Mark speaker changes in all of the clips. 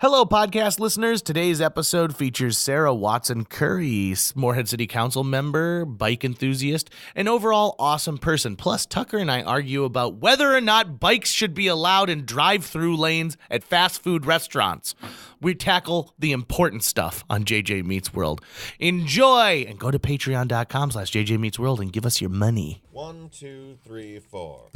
Speaker 1: Hello, podcast listeners. Today's episode features Sara Watson Curry, Moorhead City Council member, bike enthusiast, and overall awesome person. Plus, Tucker and I argue about whether or not bikes should be allowed in drive-through lanes at fast food restaurants. We tackle the important stuff on JJ Meets World. Enjoy, and go to patreon.com/JJ Meets World and give us your money.
Speaker 2: 1, 2, 3, 4.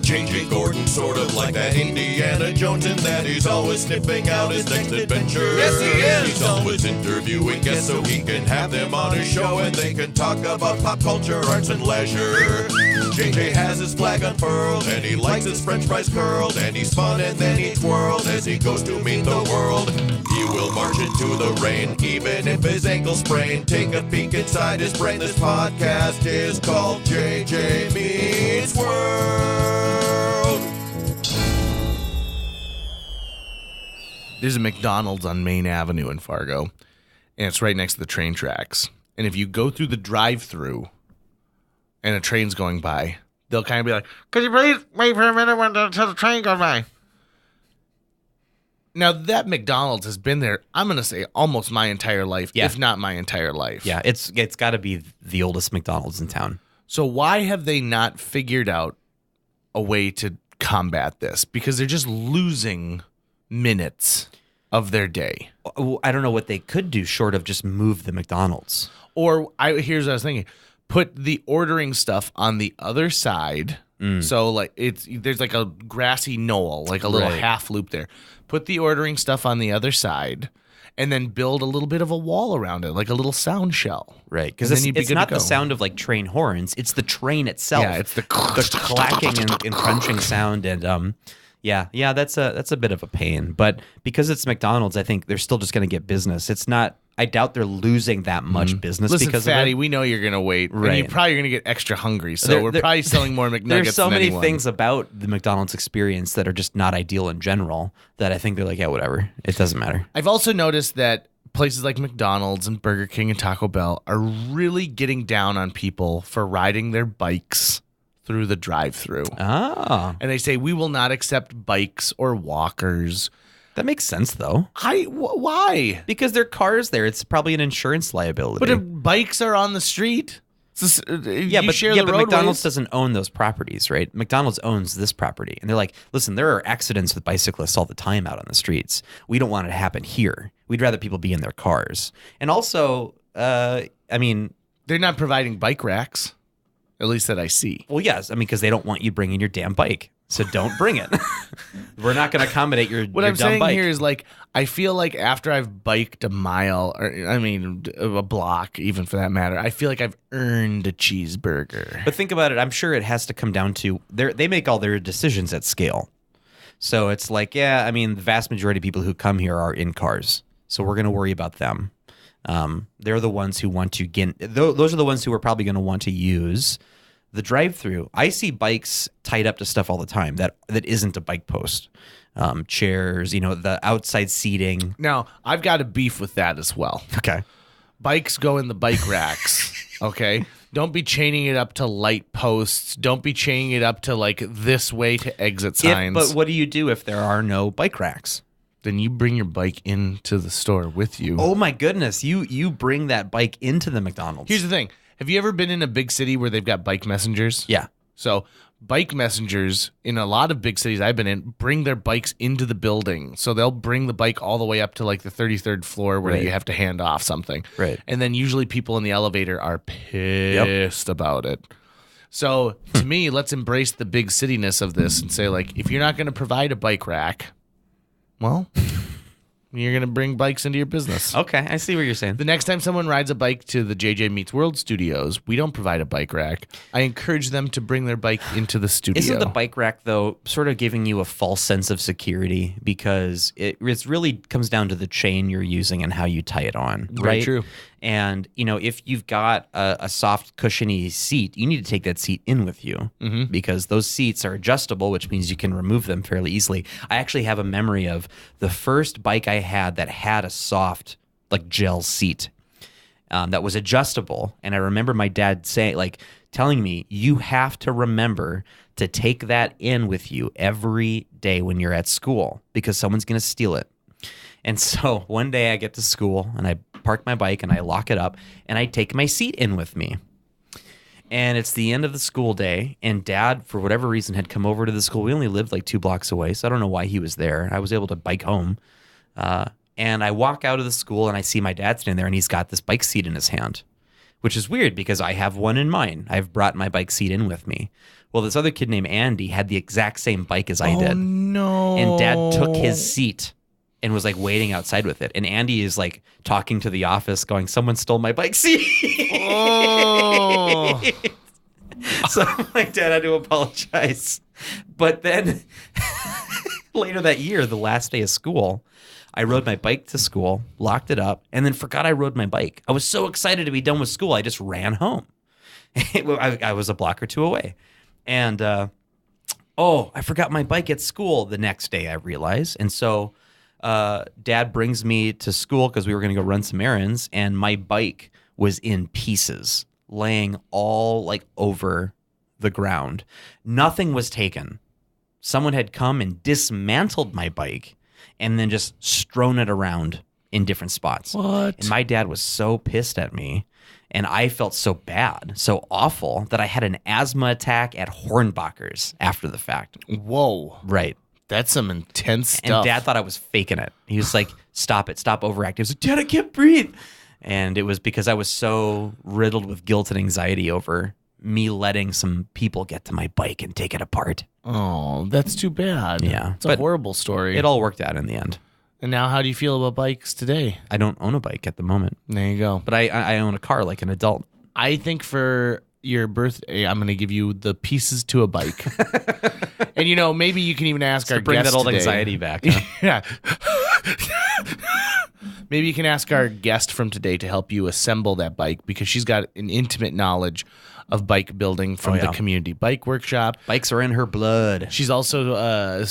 Speaker 2: J.J. Gordon, sort of like that Indiana Jones, in that he's always sniffing out his next adventure. Yes, he is! He's always interviewing guests so he can have them on his show and they can talk about pop culture, arts, and leisure. J.J. has his flag unfurled and he likes his french fries curled, and he's fun and then he twirled as he goes to meet the world. He will march into the rain even if his ankle sprained. Take a peek inside his brain. This podcast is called J.J. Meets World.
Speaker 1: There's a McDonald's on Main Avenue in Fargo, and it's right next to the train tracks. And if you go through the drive-thru and a train's going by, they'll kind of be like, "Could you please wait for a minute until the train goes by?" Now, that McDonald's has been there, I'm going to say, almost my entire life, if not my entire life.
Speaker 3: Yeah, it's got to be the oldest McDonald's in town.
Speaker 1: So why have they not figured out a way to combat this? Because they're just losing minutes of their day.
Speaker 3: I don't know what they could do short of just move the McDonald's.
Speaker 1: Or here's what I was thinking: put the ordering stuff on the other side. So like there's like a grassy knoll, like a little half loop there. Put the ordering stuff on the other side, and then build a little bit of a wall around it, like a little sound shell.
Speaker 3: Right, because it's not the sound of like train horns; it's the train itself.
Speaker 1: Yeah, it's the
Speaker 3: clacking and crunching sound, and Yeah, that's a bit of a pain, but because it's McDonald's, I think they're still just going to get business. It's not. I doubt they're losing that much business.
Speaker 1: Listen,
Speaker 3: because
Speaker 1: Fatty,
Speaker 3: of it.
Speaker 1: We know you're going to wait,
Speaker 3: right?
Speaker 1: And you're probably going to get extra hungry, so we're probably selling more McNuggets.
Speaker 3: There's so
Speaker 1: than
Speaker 3: many
Speaker 1: anyone.
Speaker 3: things about the McDonald's experience that are just not ideal in general that I think they're like, yeah, whatever, it doesn't matter.
Speaker 1: I've also noticed that places like McDonald's and Burger King and Taco Bell are really getting down on people for riding their bikes through the drive-thru.
Speaker 3: Ah.
Speaker 1: And they say, we will not accept bikes or walkers.
Speaker 3: That makes sense, though.
Speaker 1: Why?
Speaker 3: Because they're cars there. It's probably an insurance liability.
Speaker 1: But if bikes are on the street,
Speaker 3: but
Speaker 1: roadways.
Speaker 3: McDonald's doesn't own those properties, right? McDonald's owns this property. And they're like, listen, there are accidents with bicyclists all the time out on the streets. We don't want it to happen here. We'd rather people be in their cars. And also, they're
Speaker 1: not providing bike racks. At least that I see.
Speaker 3: Well, yes. because they don't want you bringing your damn bike. So don't bring it. We're not going to accommodate your
Speaker 1: What
Speaker 3: your
Speaker 1: I'm
Speaker 3: dumb
Speaker 1: saying
Speaker 3: bike.
Speaker 1: here is like, I feel like after I've biked a mile, or a block, even for that matter, I feel like I've earned a cheeseburger.
Speaker 3: But think about it. I'm sure it has to come down to they make all their decisions at scale. So it's like, the vast majority of people who come here are in cars. So we're going to worry about them. They're the ones who want to get. Those are the ones who are probably going to want to use the drive-through. I see bikes tied up to stuff all the time that isn't a bike post. Chairs, the outside seating.
Speaker 1: Now, I've got a beef with that as well.
Speaker 3: Okay.
Speaker 1: Bikes go in the bike racks, okay? Don't be chaining it up to light posts. Don't be chaining it up to, like, this way to exit signs.
Speaker 3: But what do you do if there are no bike racks?
Speaker 1: Then you bring your bike into the store with you.
Speaker 3: Oh, my goodness. You bring that bike into the McDonald's.
Speaker 1: Here's the thing. Have you ever been in a big city where they've got bike messengers?
Speaker 3: Yeah.
Speaker 1: So bike messengers in a lot of big cities I've been in bring their bikes into the building. So they'll bring the bike all the way up to like the 33rd floor where you have to hand off something.
Speaker 3: Right.
Speaker 1: And then usually people in the elevator are pissed about it. So to me, let's embrace the big cityness of this and say, like, if you're not going to provide a bike rack, well, you're going to bring bikes into your business.
Speaker 3: Okay, I see what you're saying.
Speaker 1: The next time someone rides a bike to the JJ Meets World studios, we don't provide a bike rack. I encourage them to bring their bike into the studio.
Speaker 3: Isn't the bike rack, though, sort of giving you a false sense of security because it really comes down to the chain you're using and how you tie it on, right?
Speaker 1: Very true.
Speaker 3: And, if you've got a soft, cushiony seat, you need to take that seat in with you because those seats are adjustable, which means you can remove them fairly easily. I actually have a memory of the first bike I had that had a soft, like, gel seat that was adjustable. And I remember my dad saying, like, telling me, you have to remember to take that in with you every day when you're at school because someone's going to steal it. And so one day I get to school and I park my bike and I lock it up and I take my seat in with me. And it's the end of the school day, and Dad, for whatever reason, had come over to the school. We only lived like 2 blocks away, so I don't know why he was there. I was able to bike home. And I walk out of the school, and I see my dad standing there, and he's got this bike seat in his hand, which is weird because I have one in mine. I've brought my bike seat in with me. Well, this other kid named Andy had the exact same bike as I did.
Speaker 1: Oh, no.
Speaker 3: And Dad took his seat and was like waiting outside with it. And Andy is like talking to the office going, someone stole my bike seat.
Speaker 1: Oh.
Speaker 3: So my dad had to apologize. But then later that year, the last day of school, I rode my bike to school, locked it up, and then forgot I rode my bike. I was so excited to be done with school, I just ran home. I was a block or two away. And, I forgot my bike at school the next day, I realized. And so Dad brings me to school because we were going to go run some errands, and my bike was in pieces, laying all like over the ground. Nothing was taken. Someone had come and dismantled my bike and then just strewn it around in different spots.
Speaker 1: What?
Speaker 3: And my dad was so pissed at me, and I felt so bad, so awful, that I had an asthma attack at Hornbacher's after the fact.
Speaker 1: Whoa.
Speaker 3: Right.
Speaker 1: That's some intense stuff.
Speaker 3: And Dad thought I was faking it. He was like, stop it, stop overacting. I was like, Dad, I can't breathe. And it was because I was so riddled with guilt and anxiety over me letting some people get to my bike and take it apart.
Speaker 1: Oh, that's too bad.
Speaker 3: Yeah.
Speaker 1: It's a horrible story.
Speaker 3: It all worked out in the end.
Speaker 1: And now how do you feel about bikes today?
Speaker 3: I don't own a bike at the moment.
Speaker 1: There you go.
Speaker 3: But I own a car like an adult.
Speaker 1: I think for your birthday, I'm going to give you the pieces to a bike. And, maybe you can even ask our
Speaker 3: bring
Speaker 1: guest
Speaker 3: that old
Speaker 1: today.
Speaker 3: anxiety back. Huh?
Speaker 1: Yeah. Maybe you can ask our guest from today to help you assemble that bike because she's got an intimate knowledge of bike building from the community bike workshop.
Speaker 3: Bikes are in her blood.
Speaker 1: She's also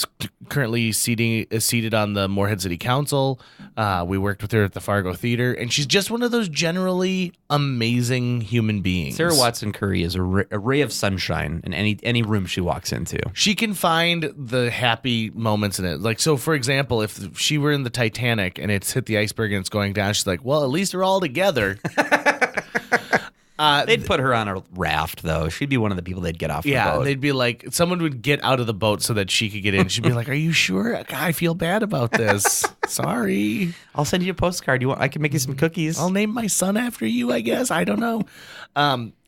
Speaker 1: currently seated on the Moorhead City Council. We worked with her at the Fargo Theatre, and she's just one of those generally amazing human beings.
Speaker 3: Sara Watson Curry is a ray of sunshine in any room she walks into.
Speaker 1: She can find the happy moments in it. Like, so for example, if she were in the Titanic and it's hit the iceberg and it's going down, she's like, well, at least they're all together.
Speaker 3: They'd put her on a raft, though. She'd be one of the people they'd get off the boat.
Speaker 1: Yeah, they'd be like, someone would get out of the boat so that she could get in. She'd be like, are you sure? I feel bad about this. Sorry.
Speaker 3: I'll send you a postcard. I can make you some cookies.
Speaker 1: I'll name my son after you, I guess. I don't know.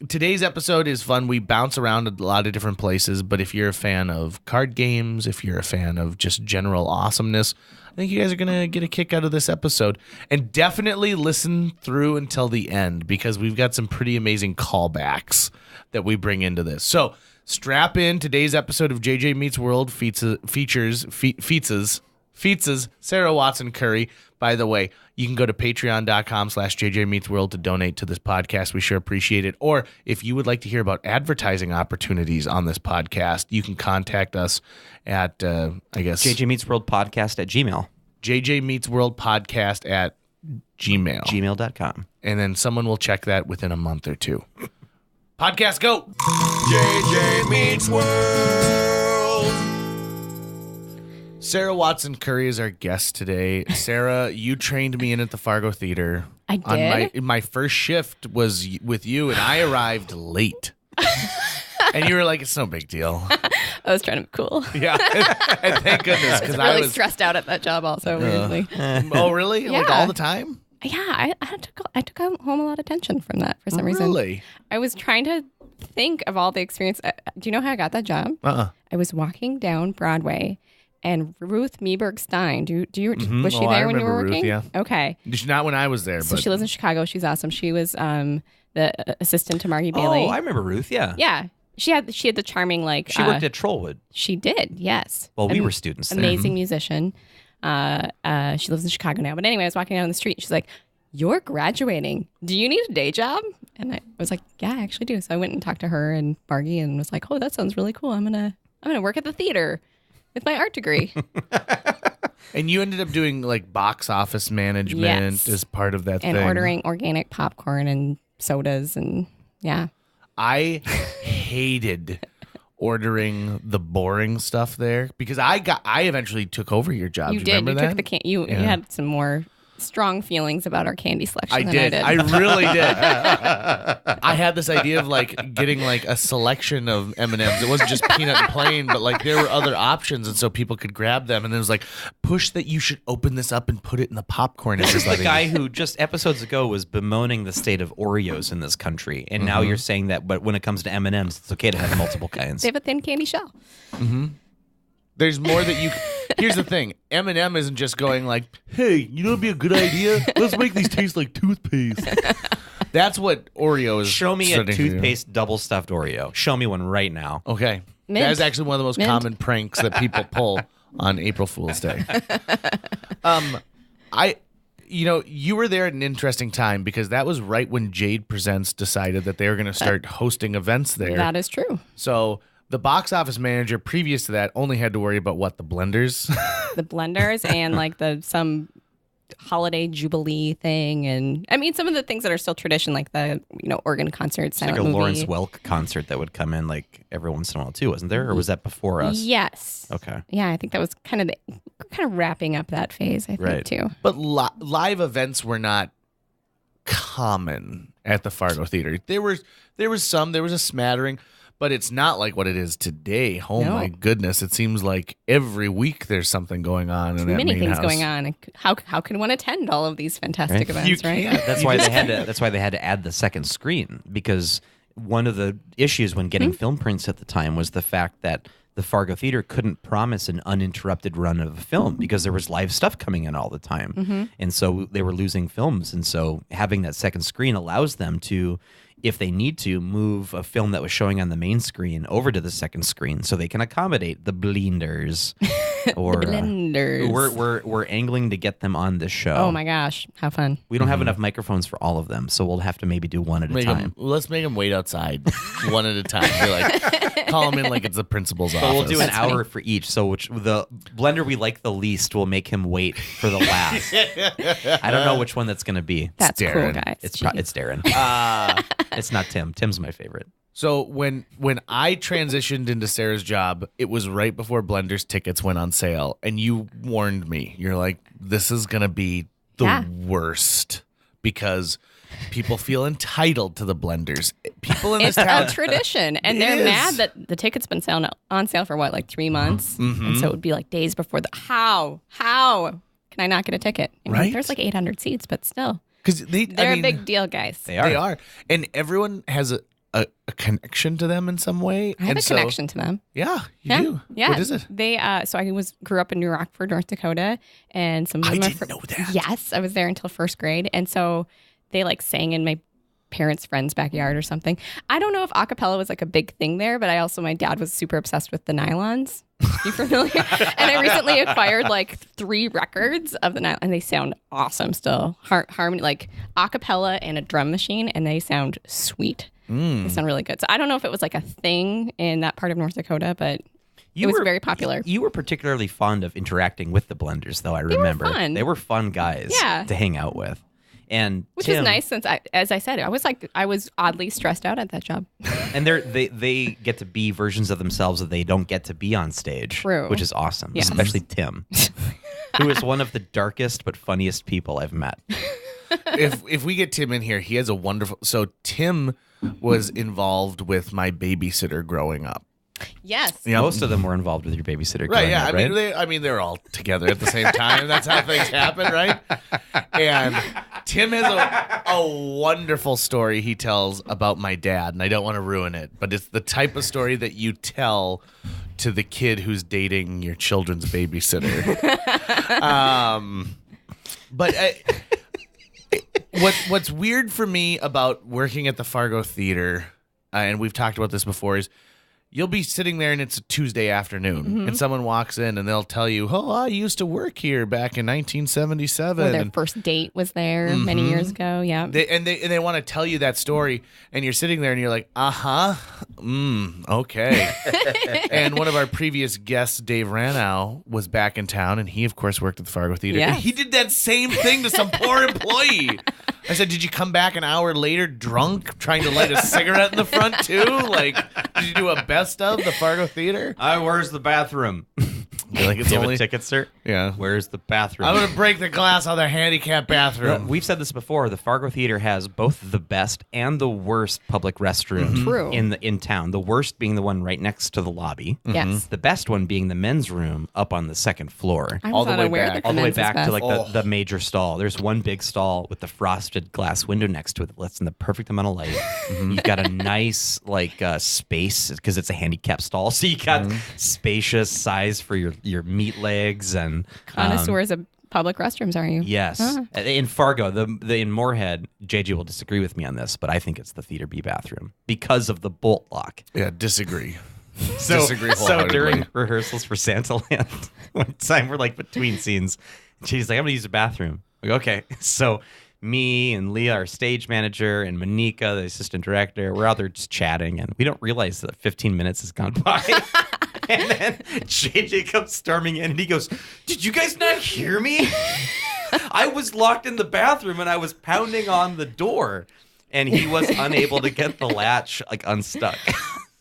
Speaker 1: Today's episode is fun. We bounce around a lot of different places, but if you're a fan of card games, if you're a fan of just general awesomeness, I think you guys are going to get a kick out of this episode. And definitely listen through until the end because we've got some pretty amazing callbacks that we bring into this. So strap in. Today's episode of JJ Meets World features Sara Watson Curry. By the way, you can go to patreon.com/JJ Meets World to donate to this podcast. We sure appreciate it. Or if you would like to hear about advertising opportunities on this podcast, you can contact us at,
Speaker 3: JJ Meets World Podcast at Gmail.
Speaker 1: JJ Meets World Podcast at Gmail.
Speaker 3: Gmail.com.
Speaker 1: And then someone will check that within a month or two. Podcast, go!
Speaker 2: JJ Meets World.
Speaker 1: Sara Watson Curry is our guest today. Sara, you trained me in at the Fargo Theatre.
Speaker 4: I did?
Speaker 1: My first shift was with you, and I arrived late. And you were like, it's no big deal.
Speaker 4: I was trying to be cool.
Speaker 1: Yeah. And thank goodness.
Speaker 4: I was really stressed out at that job also, weirdly.
Speaker 1: Oh, really?
Speaker 4: Yeah.
Speaker 1: Like all the time?
Speaker 4: Yeah, I took home a lot of tension from that for some reason.
Speaker 1: Really?
Speaker 4: I was trying to think of all the experience. Do you know how I got that job? I was walking down Broadway, and Ruth Meberg Stein. Was she there when you were working?
Speaker 1: Ruth, yeah.
Speaker 4: Okay.
Speaker 1: Not when I was there.
Speaker 4: So
Speaker 1: but
Speaker 4: she lives in Chicago. She's awesome. She was the assistant to Margie Bailey.
Speaker 3: Oh, I remember Ruth. Yeah.
Speaker 4: Yeah. She had the charming
Speaker 3: She worked at Trollwood.
Speaker 4: She did, yes.
Speaker 3: Well, we were students there.
Speaker 4: Amazing musician. She lives in Chicago now. But anyway, I was walking down the street. She's like, "You're graduating. Do you need a day job?" And I was like, "Yeah, I actually do." So I went and talked to her and Margie and was like, "Oh, that sounds really cool. I'm gonna work at the theater with my art degree."
Speaker 1: And you ended up doing like box office management as part of that thing.
Speaker 4: And ordering organic popcorn and sodas and yeah.
Speaker 1: I hated ordering the boring stuff there because I eventually took over your job.
Speaker 4: You
Speaker 1: Do
Speaker 4: did.
Speaker 1: remember
Speaker 4: You
Speaker 1: that?
Speaker 4: took the you had some more strong feelings about our candy selection.
Speaker 1: I
Speaker 4: than
Speaker 1: did.
Speaker 4: I did.
Speaker 1: I really did. I had this idea of like getting like a selection of M&Ms. It wasn't just peanut and plain, but like there were other options, and so people could grab them. And it was like, push that you should open this up and put it in the popcorn.
Speaker 3: This is the guy who just episodes ago was bemoaning the state of Oreos in this country, and now you're saying that, but when it comes to M&Ms, it's okay to have multiple kinds.
Speaker 4: They have a thin candy shell.
Speaker 1: There's more that you. Here's the thing: M&M isn't just going like, "Hey, you know, it'd be a good idea. Let's make these taste like toothpaste." That's what Oreo is.
Speaker 3: Show me a
Speaker 1: starting to do.
Speaker 3: toothpaste double stuffed Oreo. Show me one right now.
Speaker 1: Okay,
Speaker 4: Mint.
Speaker 1: that is actually one of the most
Speaker 4: Mint.
Speaker 1: common pranks that people pull on April Fool's Day. You were there at an interesting time because that was right when Jade Presents decided that they were going to start hosting events there.
Speaker 4: That is true.
Speaker 1: So the box office manager previous to that only had to worry about what, the blenders?
Speaker 4: The blenders and like some holiday jubilee thing, and I mean some of the things that are still tradition, like the organ concert,
Speaker 3: It's like
Speaker 4: silent
Speaker 3: a
Speaker 4: movie.
Speaker 3: Lawrence Welk concert that would come in like every once in a while too, wasn't there? Or was that before us?
Speaker 4: Yes.
Speaker 3: Okay.
Speaker 4: Yeah, I think that was kind of wrapping up that phase. I think
Speaker 3: Right.
Speaker 4: too.
Speaker 1: But live events were not common at the Fargo Theater. There was a smattering, but it's not like what it is today. Oh
Speaker 4: No.
Speaker 1: my goodness! It seems like every week there's something going on in
Speaker 4: Too
Speaker 1: that
Speaker 4: many
Speaker 1: main
Speaker 4: things
Speaker 1: house.
Speaker 4: going on. How can one attend all of these fantastic
Speaker 3: Right.
Speaker 4: events?
Speaker 1: You
Speaker 4: right?
Speaker 1: can't.
Speaker 3: That's why they had to add the second screen, because one of the issues when getting film prints at the time was the fact that the Fargo Theater couldn't promise an uninterrupted run of a film because there was live stuff coming in all the time. And so they were losing films. And so having that second screen allows them to, if they need to, move a film that was showing on the main screen over to the second screen so they can accommodate the blenders. Or
Speaker 4: Blenders.
Speaker 3: we're angling to get them on this show.
Speaker 4: Oh my gosh, how fun!
Speaker 3: We don't have enough microphones for all of them, so we'll have to maybe do one at a time.
Speaker 1: Let's make them wait outside one at a time. Be like, call them in like it's the principal's
Speaker 3: But
Speaker 1: office.
Speaker 3: we'll do an
Speaker 4: That's
Speaker 3: hour for each. So the blender we like the least will make him wait for the last. I don't know which one that's going to be.
Speaker 4: That's cool,
Speaker 1: Darren.
Speaker 4: guys.
Speaker 3: It's
Speaker 4: Jeez.
Speaker 3: it's Darren. It's not Tim. Tim's my favorite.
Speaker 1: So when I transitioned into Sarah's job, it was right before Blender's tickets went on sale, and you warned me. You're like, this is gonna be the worst because people feel entitled to the Blenders. People in this
Speaker 4: It's
Speaker 1: town.
Speaker 4: a tradition, and
Speaker 1: It
Speaker 4: they're
Speaker 1: is.
Speaker 4: mad that the tickets been on sale for what, like 3 months, and so it would be like days before the. How can I not get a ticket? I mean,
Speaker 1: Right.
Speaker 4: there's like 800 seats, but still,
Speaker 1: Because
Speaker 4: they're a big deal, guys.
Speaker 3: They are.
Speaker 1: They are, and everyone has a connection to them in some way.
Speaker 4: I have
Speaker 1: and
Speaker 4: a connection to them.
Speaker 1: Yeah, you
Speaker 4: Yeah,
Speaker 1: do.
Speaker 4: yeah.
Speaker 1: What is it?
Speaker 4: They so I grew up in New Rockford, North Dakota, and some of
Speaker 1: I
Speaker 4: them are
Speaker 1: didn't know that.
Speaker 4: Yes, I was there until first grade, and so they like sang in my parents' friend's backyard or something. I don't know if a cappella was like a big thing there, but my dad was super obsessed with the nylons. You familiar? And I recently acquired like 3 records of the nylon, and they sound awesome still. Harmony, like a cappella and a drum machine, and they sound sweet. They sound really good. So I don't know if it was like a thing in that part of North Dakota, but it was very popular.
Speaker 3: You were particularly fond of interacting with the blenders, though. I remember
Speaker 4: fun.
Speaker 3: they were fun guys
Speaker 4: Yeah.
Speaker 3: to hang out with. And
Speaker 4: Which
Speaker 3: Tim,
Speaker 4: is nice since as I said, I was oddly stressed out at that job.
Speaker 3: And they get to be versions of themselves that they don't get to be on stage.
Speaker 4: True.
Speaker 3: Which is awesome.
Speaker 4: Yes.
Speaker 3: Especially Tim, who is one of the darkest but funniest people I've met.
Speaker 1: If we get Tim in here, he has a wonderful. So Tim was involved with my babysitter growing up.
Speaker 4: Yes.
Speaker 1: Yeah.
Speaker 3: Most of them were involved with your babysitter.
Speaker 1: Right,
Speaker 3: growing
Speaker 1: yeah.
Speaker 3: up,
Speaker 1: I mean, they're all together at the same time. That's how things happen, right? And Tim has a wonderful story he tells about my dad, and I don't want to ruin it, but it's the type of story that you tell to the kid who's dating your children's babysitter. But what's weird for me about working at the Fargo Theater, and we've talked about this before, is you'll be sitting there and it's a Tuesday afternoon, and someone walks in and they'll tell you, "Oh, I used to work here back in 1977."
Speaker 4: Or their
Speaker 1: And
Speaker 4: first date was there many years ago. Yeah.
Speaker 1: they want to tell you that story, and you're sitting there and you're like, okay. And one of our previous guests, Dave Ranow, was back in town, and he of course worked at the Fargo Theater.
Speaker 4: Yes.
Speaker 1: And he did that same thing to some poor employee. I said, did you come back an hour later drunk, trying to light a cigarette in the front too? Like, did you do a best of the Fargo Theater?
Speaker 3: Where's the bathroom?
Speaker 1: You're like, it's
Speaker 3: Do you have
Speaker 1: only
Speaker 3: a ticket, sir?
Speaker 1: Yeah.
Speaker 3: Where's the bathroom?
Speaker 1: I'm gonna break the glass on the handicapped bathroom.
Speaker 3: We've said this before. The Fargo Theater has both the best and the worst public restroom
Speaker 4: True.
Speaker 3: in town. The worst being the one right next to the lobby.
Speaker 4: Yes.
Speaker 3: The best one being the men's room up on the second floor.
Speaker 4: I
Speaker 1: All
Speaker 4: was
Speaker 1: the
Speaker 4: not
Speaker 1: way
Speaker 4: aware
Speaker 1: back.
Speaker 4: that the
Speaker 3: All the way
Speaker 4: men's is
Speaker 3: back to
Speaker 4: best.
Speaker 3: like the major stall. There's one big stall with the frosted glass window next to it that lets in the perfect amount of light. You've got a nice space because it's a handicap stall, so you got spacious size for your meat legs and
Speaker 4: Connoisseurs of public restrooms, are you?
Speaker 3: yes. In Fargo, the in Moorhead, JJ will disagree with me on this, but I think it's the Theater B bathroom because of the bolt lock.
Speaker 1: Yeah, disagree.
Speaker 3: So,
Speaker 1: Disagree
Speaker 3: so
Speaker 1: wholeheartedly.
Speaker 3: during rehearsals for Santa Land, one time we're like between scenes, she's like, I'm gonna use the bathroom. I'm like, okay. So me and Leah, our stage manager, and Monica, the assistant director, we're out there just chatting, and we don't realize that 15 minutes has gone by. And then JJ comes storming in, and he goes, "Did you guys not hear me? I was locked in the bathroom, and I was pounding on the door, and he was unable to get the latch unstuck."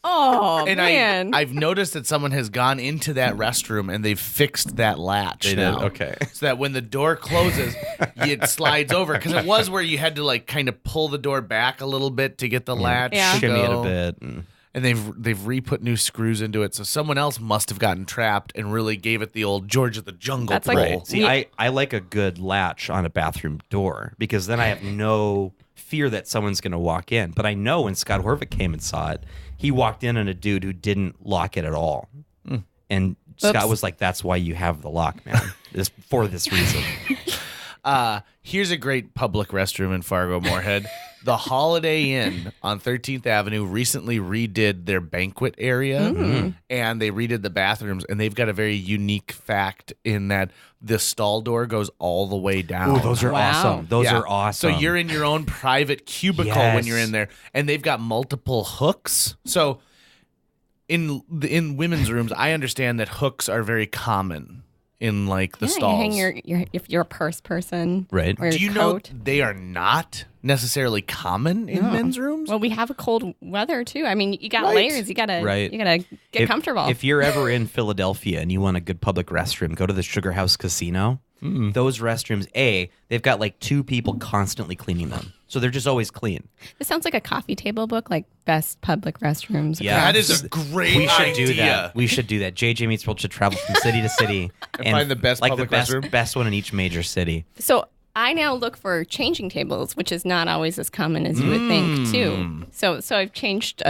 Speaker 4: Oh,
Speaker 1: And
Speaker 4: man.
Speaker 1: I've noticed that someone has gone into that restroom and they've fixed that latch
Speaker 3: They did?
Speaker 1: now.
Speaker 3: Okay.
Speaker 1: So that when the door closes, it slides over. Because it was where you had to kind of pull the door back a little bit to get the latch
Speaker 4: Yeah.
Speaker 1: to
Speaker 3: Shimmy it
Speaker 1: go.
Speaker 3: a bit. And
Speaker 1: And they've re-put new screws into it. So someone else must have gotten trapped and really gave it the old George of the Jungle
Speaker 4: That's
Speaker 1: pull.
Speaker 4: like-
Speaker 3: right. See, I like a good latch on a bathroom door because then I have no fear that someone's going to walk in. But I know when Scott Horvick came and saw it, he walked in on a dude who didn't lock it at all. And Scott
Speaker 4: Oops.
Speaker 3: was like, "That's why you have the lock, man. For this reason."
Speaker 1: Here's a great public restroom in Fargo, Moorhead. The Holiday Inn on 13th Avenue recently redid their banquet area, and they redid the bathrooms, and they've got a very unique fact in that the stall door goes all the way down.
Speaker 3: Ooh, those are
Speaker 4: Wow.
Speaker 3: awesome. Those
Speaker 1: Yeah.
Speaker 3: are awesome.
Speaker 1: So you're in your own private cubicle when you're in there, and they've got multiple hooks. So in women's rooms, I understand that hooks are very common in the
Speaker 4: yeah,
Speaker 1: stalls.
Speaker 4: you hang if you're a purse person,
Speaker 3: Right.
Speaker 4: Or
Speaker 1: Do you
Speaker 4: your
Speaker 1: know
Speaker 4: coat.
Speaker 1: they are not necessarily common in men's rooms?
Speaker 4: Well, we have a cold weather too. I mean, you got
Speaker 1: Right.
Speaker 4: layers. You gotta get comfortable.
Speaker 3: If you're ever in Philadelphia and you want a good public restroom, go to the Sugar House Casino. Those restrooms, they've got 2 people constantly cleaning them. So they're just always clean.
Speaker 4: This sounds like a coffee table book, like best public restrooms.
Speaker 3: Yeah.
Speaker 1: That
Speaker 4: across.
Speaker 1: is a great
Speaker 3: We should
Speaker 1: idea.
Speaker 3: do that. We should do that. JJ Meets World should travel from city to city
Speaker 1: And find the best public
Speaker 3: the
Speaker 1: restroom.
Speaker 3: best one in each major city.
Speaker 4: So I now look for changing tables, which is not always as common as you would think, too. So I've changed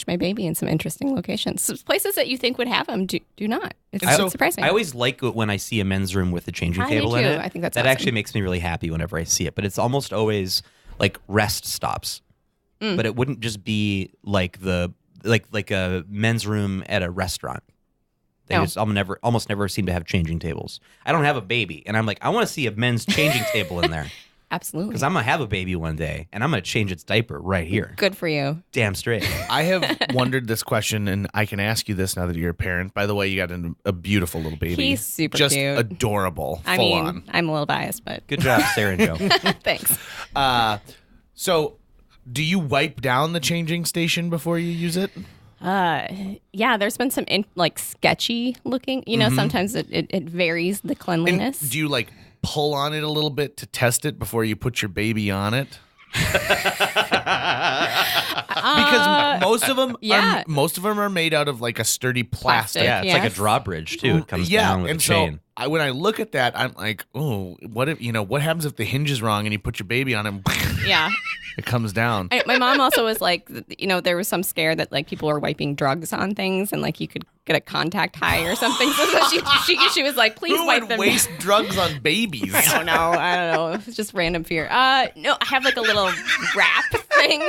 Speaker 4: my baby in some interesting locations. So places that you think would have them do not. It's
Speaker 1: And so
Speaker 4: surprising.
Speaker 3: I always like it when I see a men's room with a changing
Speaker 4: I do
Speaker 3: table in
Speaker 4: too.
Speaker 3: it.
Speaker 4: I think that's
Speaker 3: that
Speaker 4: awesome.
Speaker 3: actually makes me really happy whenever I see it. But it's almost always rest stops. But it wouldn't just be like a men's room at a restaurant. They
Speaker 4: No.
Speaker 3: just almost never seem to have changing tables. I don't have a baby, and I'm like, I want to see a men's changing table in there
Speaker 4: Absolutely.
Speaker 3: because I'm gonna have a baby one day, and I'm gonna change its diaper right here.
Speaker 4: Good for you.
Speaker 3: Damn straight.
Speaker 1: I have wondered this question, and I can ask you this now that you're a parent. By the way, you got a beautiful little baby.
Speaker 4: He's super
Speaker 1: just
Speaker 4: cute.
Speaker 1: adorable.
Speaker 4: I
Speaker 1: full
Speaker 4: mean,
Speaker 1: on.
Speaker 4: I'm a little biased, but
Speaker 3: Good job, Sarah and Joe.
Speaker 4: thanks.
Speaker 1: So, do you wipe down the changing station before you use it?
Speaker 4: Yeah, there's been some sketchy looking. You know, sometimes it varies the cleanliness.
Speaker 1: And do you pull on it a little bit to test it before you put your baby on it? Because most of them are made out of a sturdy plastic.
Speaker 4: Plastic.
Speaker 3: Yeah, it's like
Speaker 4: Yes.
Speaker 3: a drawbridge too. It comes down with
Speaker 1: and
Speaker 3: a chain.
Speaker 1: so when I look at that, I'm like, oh, what happens if the hinge is wrong and you put your baby on it?
Speaker 4: Yeah.
Speaker 1: It comes down.
Speaker 4: My mom also was like, there was some scare that people were wiping drugs on things and you could get a contact high or something. So she was like, please
Speaker 1: Who
Speaker 4: wipe
Speaker 1: would
Speaker 4: them.
Speaker 1: waste drugs on babies?
Speaker 4: I don't know. It's just random fear. No, I have a little wrap thing.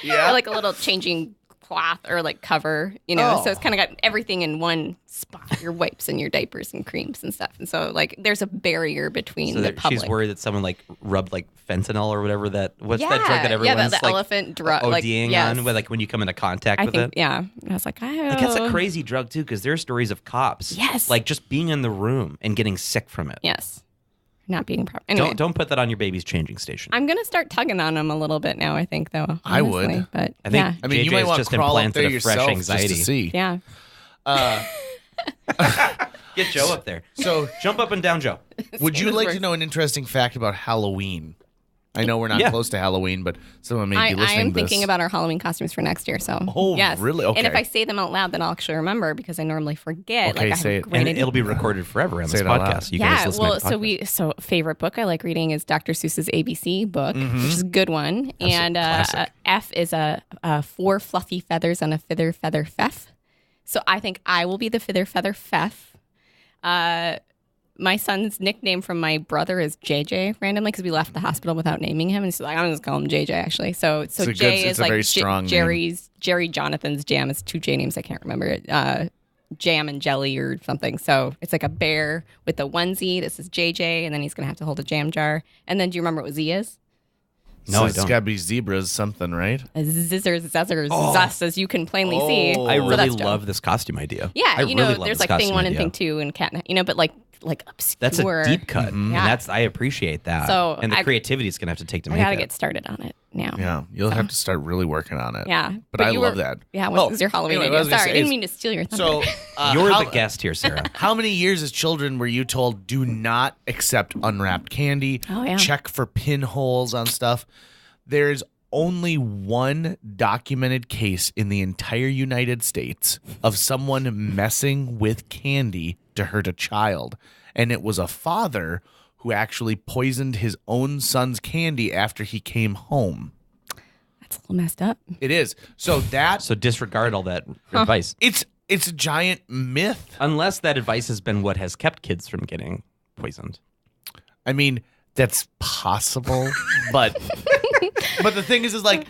Speaker 1: Yeah.
Speaker 4: Or a little changing cloth or cover,
Speaker 1: Oh.
Speaker 4: so it's kind of got everything in one spot, your wipes and your diapers and creams and stuff. And so there's a barrier between
Speaker 3: So
Speaker 4: the
Speaker 3: that
Speaker 4: public.
Speaker 3: she's worried that someone rubbed fentanyl or whatever what's that
Speaker 4: Yeah,
Speaker 3: drug that
Speaker 4: yeah,
Speaker 3: everyone's
Speaker 4: the elephant drug,
Speaker 3: ODing
Speaker 4: yes.
Speaker 3: on when you come into contact
Speaker 4: I
Speaker 3: with
Speaker 4: think,
Speaker 3: it.
Speaker 4: yeah. I was like,
Speaker 3: That's a crazy drug too, because there are stories of cops,
Speaker 4: Yes.
Speaker 3: just being in the room and getting sick from it.
Speaker 4: Yes. not being proper. Anyway,
Speaker 3: Don't put that on your baby's changing station.
Speaker 4: I'm gonna start tugging on him a little bit now. I think though. Honestly.
Speaker 1: I would.
Speaker 4: But
Speaker 3: I think
Speaker 1: I mean, you
Speaker 3: JJ
Speaker 1: might
Speaker 3: has
Speaker 1: want
Speaker 3: just
Speaker 1: to crawl up
Speaker 3: implanted
Speaker 1: there
Speaker 3: a fresh
Speaker 1: yourself
Speaker 3: anxiety.
Speaker 1: just to see.
Speaker 4: yeah.
Speaker 3: Get Joe up there.
Speaker 1: So,
Speaker 3: Jump up and down, Joe.
Speaker 1: would you like to know an interesting fact about Halloween? I know we're not
Speaker 3: Yeah.
Speaker 1: close to Halloween, but someone may
Speaker 4: I
Speaker 1: be listening
Speaker 4: am
Speaker 1: to this.
Speaker 4: thinking about our Halloween costumes for next year. So,
Speaker 1: Oh,
Speaker 4: yes.
Speaker 1: really? Okay.
Speaker 4: And if I say them out loud, then I'll actually remember because I normally forget.
Speaker 1: Okay,
Speaker 4: like, I
Speaker 1: say
Speaker 4: have
Speaker 1: it.
Speaker 4: great
Speaker 3: And
Speaker 4: idea.
Speaker 3: it'll be recorded forever on
Speaker 1: Say
Speaker 3: this
Speaker 1: it out loud.
Speaker 3: podcast. You guys
Speaker 4: Yeah,
Speaker 3: listen
Speaker 4: well,
Speaker 3: to the podcast.
Speaker 4: so favorite book I like reading is Dr. Seuss's ABC book,
Speaker 1: Mm-hmm.
Speaker 4: which is a good one. And
Speaker 3: classic.
Speaker 4: F is a 4 fluffy feathers on a feather feff. So I think I will be the feather feff. My son's nickname from my brother is JJ randomly because we left the hospital without naming him, and he's like, I'm just calling him JJ actually. So
Speaker 1: It's a
Speaker 4: J
Speaker 1: good-
Speaker 4: is
Speaker 1: it's a
Speaker 4: like
Speaker 1: very strong name.
Speaker 4: Jerry Jonathan's Jam is 2 J names I can't remember it. Jam and Jelly or something. So it's like a bear with a onesie. This is JJ, and then he's gonna have to hold a jam jar. And then do you remember what Z is?
Speaker 3: No, I
Speaker 1: It's
Speaker 3: don't.
Speaker 1: got to be zebras something, right?
Speaker 4: A zizzers, zezzers, zus, as you can plainly see.
Speaker 1: Oh.
Speaker 3: I
Speaker 4: So
Speaker 3: really
Speaker 4: that's Joe.
Speaker 3: love this costume idea.
Speaker 4: Yeah,
Speaker 3: I
Speaker 4: you know,
Speaker 3: really love
Speaker 4: there's
Speaker 3: this
Speaker 4: like thing
Speaker 3: costume
Speaker 4: 1 and
Speaker 3: idea.
Speaker 4: thing 2 and cat, you know, but like obscure.
Speaker 3: That's a deep cut.
Speaker 1: Mm-hmm.
Speaker 4: Yeah.
Speaker 3: And I appreciate that.
Speaker 4: So
Speaker 3: and the
Speaker 4: I-
Speaker 3: creativity is going to have to take to
Speaker 4: I
Speaker 3: make
Speaker 4: gotta
Speaker 3: it.
Speaker 4: get started on it now.
Speaker 1: Yeah, you'll have to start really working on it.
Speaker 4: Yeah.
Speaker 1: But I
Speaker 4: you
Speaker 1: love
Speaker 4: were-
Speaker 1: that.
Speaker 4: Yeah, what was your Halloween
Speaker 1: anyway, what I
Speaker 4: idea?
Speaker 1: was gonna
Speaker 4: Sorry, I
Speaker 1: say
Speaker 4: didn't
Speaker 1: is-
Speaker 4: mean to steal your thunder.
Speaker 1: So,
Speaker 3: You're
Speaker 1: how,
Speaker 3: the guest here, Sarah.
Speaker 1: how many years as children were you told do not accept unwrapped candy?
Speaker 4: Oh, yeah.
Speaker 1: Check for pinholes on stuff. There's only one documented case in the entire United States of someone messing with candy to hurt a child. And it was a father who actually poisoned his own son's candy after he came home.
Speaker 4: That's a little messed up.
Speaker 1: It is. So that
Speaker 3: So disregard all that advice.
Speaker 1: it's a giant myth.
Speaker 3: Unless that advice has been what has kept kids from getting poisoned.
Speaker 1: I mean, that's possible, but the thing is like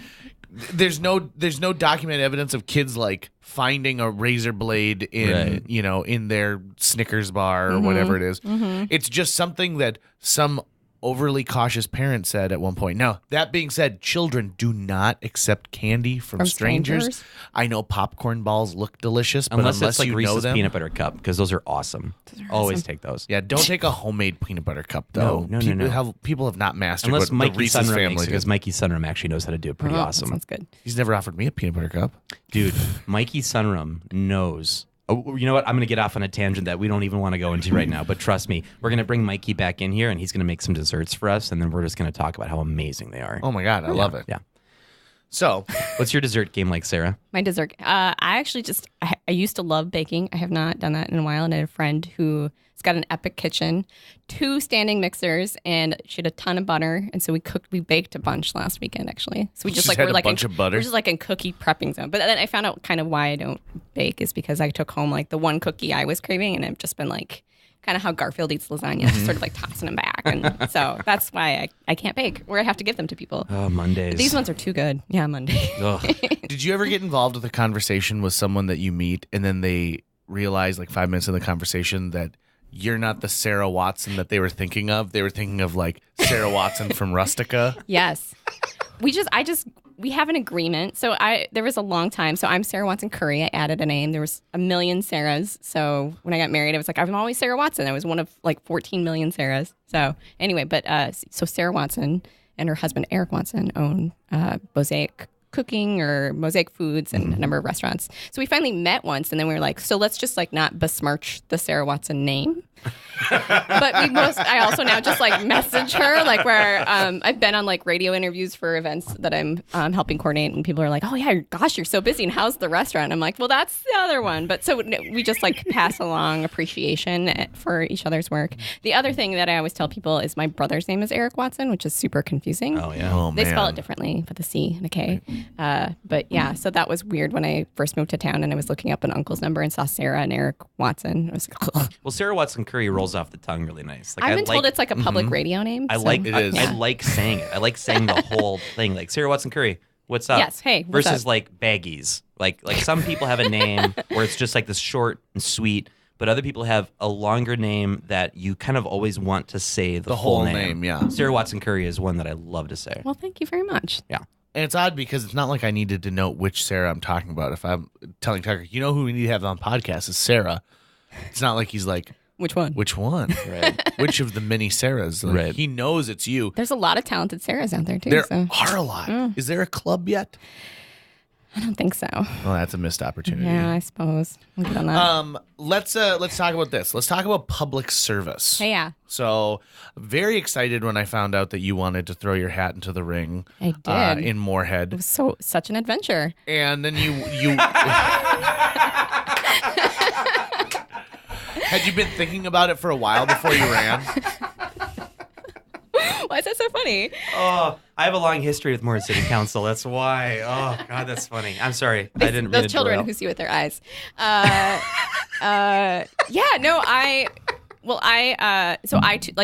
Speaker 1: there's no documented evidence of kids like finding a razor blade in
Speaker 3: Right.
Speaker 1: in their Snickers bar or whatever it is. It's just something that some overly cautious parent said at one point. Now, that being said, children do not accept candy from strangers.
Speaker 4: strangers?
Speaker 1: I know popcorn balls look delicious, but
Speaker 3: Unless it's like
Speaker 1: you
Speaker 3: Reese's
Speaker 1: know them,
Speaker 3: peanut butter cup, because those are awesome. Always take those.
Speaker 1: yeah, don't take a homemade peanut butter cup though.
Speaker 3: No.
Speaker 1: People have not mastered
Speaker 3: Unless
Speaker 1: what
Speaker 3: Mikey
Speaker 1: the Reese's
Speaker 3: Sunrum
Speaker 1: family
Speaker 3: makes it,
Speaker 1: did.
Speaker 3: because Mikey Sunrum actually knows how to do it pretty
Speaker 4: Oh,
Speaker 3: awesome.
Speaker 4: Sounds good.
Speaker 1: He's never offered me a peanut butter cup.
Speaker 3: Dude, Mikey Sunrum knows. Oh, you know what? I'm going to get off on a tangent that we don't even want to go into right now. But trust me, we're going to bring Mikey back in here, and he's going to make some desserts for us, and then we're just going to talk about how amazing they are.
Speaker 1: Oh my God, I love it.
Speaker 3: Yeah.
Speaker 1: So,
Speaker 3: What's your dessert game like, Sarah?
Speaker 4: My dessert. I actually I used to love baking. I have not done that in a while. And I had a friend who's got an epic kitchen, 2 standing mixers, and she had a ton of butter. And so we baked a bunch last weekend, actually. So we just
Speaker 1: Just
Speaker 4: like
Speaker 1: had
Speaker 4: we're
Speaker 1: a
Speaker 4: like
Speaker 1: bunch
Speaker 4: in,
Speaker 1: of butter?
Speaker 4: We're just like in cookie prepping zone. But then I found out kind of why I don't bake is because I took home like the one cookie I was craving, and I've just been like kind of how Garfield eats lasagna, just sort of like tossing them back. And so that's why I can't bake, or I have to give them to people.
Speaker 3: Oh, Mondays.
Speaker 4: These ones are too good. Yeah, Monday.
Speaker 3: Ugh.
Speaker 1: did you ever get involved with a conversation with someone that you meet and then they realize like 5 minutes in the conversation that you're not the Sara Watson that they were thinking of? They were thinking of like Sara Watson from Rustica.
Speaker 4: Yes. We have an agreement. So there was a long time. So I'm Sara Watson Curry. I added a name. There was a million Sarahs. So when I got married, I was like, I'm always Sara Watson. I was one of like 14 million Sarahs. So anyway, but so Sara Watson and her husband Eric Watson own Mosaic Cooking or Mosaic Foods and a number of restaurants. So we finally met once, and then we were like, so let's just like not besmirch the Sara Watson name. But I also now just like message her, like where I've been on like radio interviews for events that I'm helping coordinate, and people are like, oh yeah, gosh, you're so busy, and how's the restaurant? I'm like, well, that's the other one. But so we just like pass along appreciation for each other's work. The other thing that I always tell people is my brother's name is Eric Watson, which is super confusing.
Speaker 3: Oh, yeah.
Speaker 1: Oh,
Speaker 4: They spell
Speaker 1: man.
Speaker 4: it differently with a C and a K. But yeah, so that was weird when I first moved to town and I was looking up an uncle's number and saw Sarah and Eric Watson. I was like, ugh.
Speaker 3: Well, Sarah Watson Curry rolls off the tongue really nice. Like,
Speaker 4: I've been told it's like a public radio name.
Speaker 3: I
Speaker 4: so-
Speaker 3: like
Speaker 1: It
Speaker 3: I,
Speaker 1: is.
Speaker 3: I like saying it. I like saying the whole thing. Like Sarah Watson Curry, what's up?
Speaker 4: Yes, hey, what's
Speaker 3: versus
Speaker 4: up?
Speaker 3: like baggies. Like some people have a name where it's just like this short and sweet, but other people have a longer name that you kind of always want to say the
Speaker 1: whole
Speaker 3: full
Speaker 1: name, yeah.
Speaker 3: Sarah Watson Curry is one that I love to say.
Speaker 4: Well, thank you very much.
Speaker 3: Yeah.
Speaker 1: And it's odd because it's not like I need to denote which Sarah I'm talking about. If I'm telling Tucker, you know who we need to have on podcast is Sarah. It's not like he's like,
Speaker 4: Which one?
Speaker 1: Which one?
Speaker 3: Right.
Speaker 1: Which of the many Sarahs? Like,
Speaker 3: Right.
Speaker 1: He knows it's you.
Speaker 4: There's a lot of talented Sarahs out there too.
Speaker 1: There
Speaker 4: So
Speaker 1: are a lot. Is there a club yet?
Speaker 4: I don't think so.
Speaker 1: Well, that's a missed opportunity.
Speaker 4: Yeah, I suppose. We'll get on that.
Speaker 1: Let's talk about this. Let's talk about public service.
Speaker 4: Hey, yeah.
Speaker 1: So, very excited when I found out that you wanted to throw your hat into the ring.
Speaker 4: I did.
Speaker 1: In Moorhead.
Speaker 4: It was such an adventure.
Speaker 1: And then you had you been thinking about it for a while before you ran?
Speaker 4: Why is that so funny?
Speaker 3: Oh, I have a long history with Moorhead City Council. That's why. Oh, God, that's funny. I'm sorry. I didn't mean to
Speaker 4: Those children
Speaker 3: derail.
Speaker 4: who see with their eyes.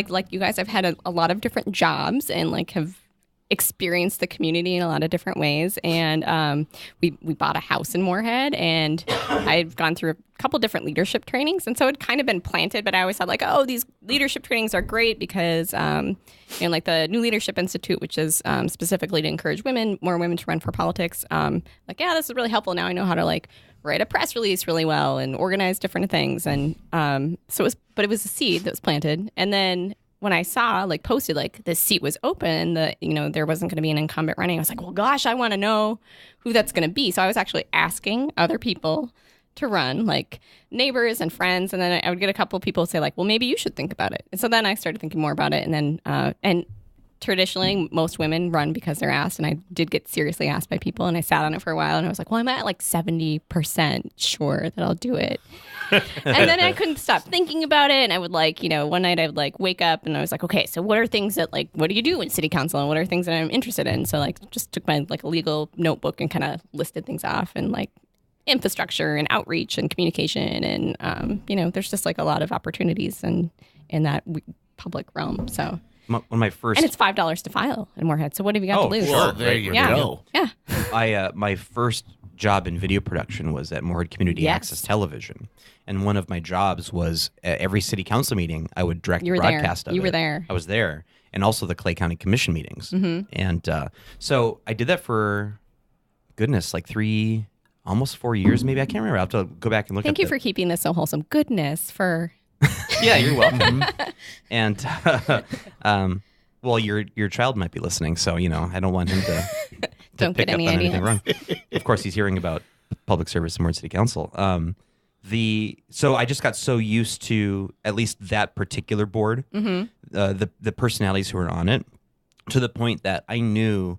Speaker 4: Like you guys, I've had a lot of different jobs and like have experienced the community in a lot of different ways. And we bought a house in Moorhead, and I've gone through a couple different leadership trainings, and so it kind of been planted. But I always thought like, oh, these leadership trainings are great because like the New Leadership Institute, which is specifically to encourage more women to run for politics. Like, yeah, this is really helpful. Now I know how to like write a press release really well and organize different things. And but it was a seed that was planted, and then when I saw like posted like this seat was open, there wasn't going to be an incumbent running, I was like, well, gosh, I want to know who that's going to be. So I was actually asking other people to run, like neighbors and friends, and then I would get a couple of people say like, well, maybe you should think about it. And so then I started thinking more about it, and then and traditionally most women run because they're asked, and I did get seriously asked by people, and I sat on it for a while, and I was like, well, I'm at like 70% sure that I'll do it. And then I couldn't stop thinking about it, and I would like, one night I would like wake up and I was like, okay, so what are things that like, what do you do in city council, and what are things that I'm interested in? So like just took my like a legal notebook and kind of listed things off, and like infrastructure and outreach and communication, and there's just like a lot of opportunities in that public realm. So
Speaker 3: One of my first,
Speaker 4: and it's $5 to file in Moorhead. So what have you got to lose?
Speaker 1: Well, there you go.
Speaker 4: Yeah.
Speaker 3: my first job in video production was at Moorhead Community
Speaker 4: Yes.
Speaker 3: Access Television, and one of my jobs was at every city council meeting I would direct
Speaker 4: You
Speaker 3: the
Speaker 4: were there.
Speaker 3: broadcast of
Speaker 4: You
Speaker 3: it.
Speaker 4: were there.
Speaker 3: I was there, and also the Clay County Commission meetings. And so I did that for goodness, like almost 4 years, maybe. I can't remember. I'll have to go back and look.
Speaker 4: Thank you for keeping this so wholesome. Goodness for.
Speaker 3: Yeah, you're welcome. And well, your child might be listening, so I don't want him to
Speaker 4: Don't
Speaker 3: pick
Speaker 4: get
Speaker 3: up
Speaker 4: any
Speaker 3: on anything wrong.
Speaker 4: ideas.
Speaker 3: Of course, he's hearing about public service in Moorhead City Council. So I just got so used to at least that particular board, the personalities who were on it, to the point that I knew,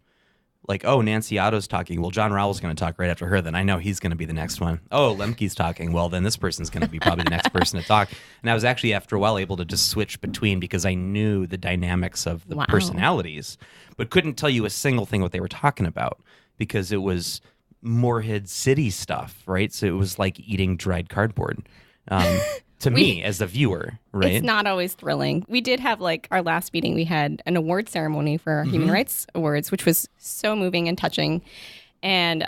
Speaker 3: like, oh, Nancy Otto's talking. Well, John Rowell's going to talk right after her. Then I know he's going to be the next one. Oh, Lemke's talking. Well, then this person's going to be probably the next person to talk. And I was actually, after a while, able to just switch between because I knew the dynamics of the
Speaker 4: Wow.
Speaker 3: personalities, but couldn't tell you a single thing what they were talking about because it was Moorhead City stuff, right? So it was like eating dried cardboard to me as the viewer, right?
Speaker 4: It's not always thrilling. We did have like our last meeting, we had an award ceremony for our Human Rights Awards, which was so moving and touching. And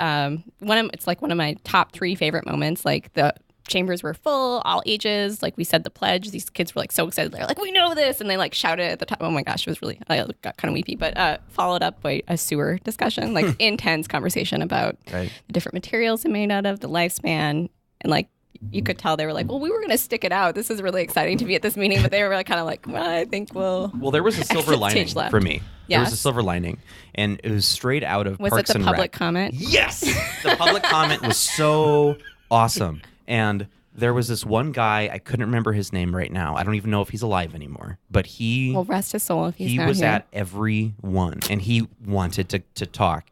Speaker 4: it's like one of my top 3 favorite moments. Like the chambers were full, all ages. Like we said the pledge. These kids were like so excited. They're like, we know this. And they like shouted at the top. Oh my gosh, it was really, I got kind of weepy, but followed up by a sewer discussion, like intense conversation about
Speaker 3: Right.
Speaker 4: the different materials it made out of, the lifespan. And like, you could tell they were like, well, we were going to stick it out. This is really exciting to be at this meeting. But they were kind of like, well, I think we'll.
Speaker 3: Well, there was a silver
Speaker 4: Exit
Speaker 3: lining
Speaker 4: stage left.
Speaker 3: for me. There was a
Speaker 4: Yes.
Speaker 3: silver lining, and it was straight out of
Speaker 4: Was
Speaker 3: Parks
Speaker 4: it the
Speaker 3: and
Speaker 4: public
Speaker 3: Rec.
Speaker 4: comment?
Speaker 3: Yes, the public comment was so awesome, and there was this one guy, I couldn't remember his name right now. I don't even know if he's alive anymore, but he
Speaker 4: Well, rest his soul if he's
Speaker 3: he
Speaker 4: not
Speaker 3: was
Speaker 4: here.
Speaker 3: at every one, and he wanted to talk,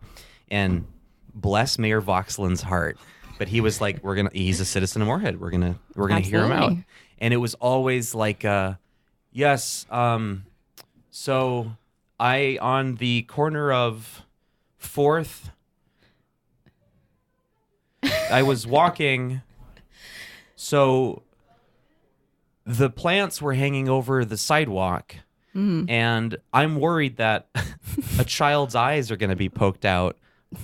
Speaker 3: and bless Mayor Voxland's heart. But he was like, he's a citizen of Moorhead. We're gonna hear him out.
Speaker 4: Absolutely.
Speaker 3: And it was always like, yes, so I, on the corner of 4th, I was walking, so the plants were hanging over the sidewalk, and I'm worried that a child's eyes are going to be poked out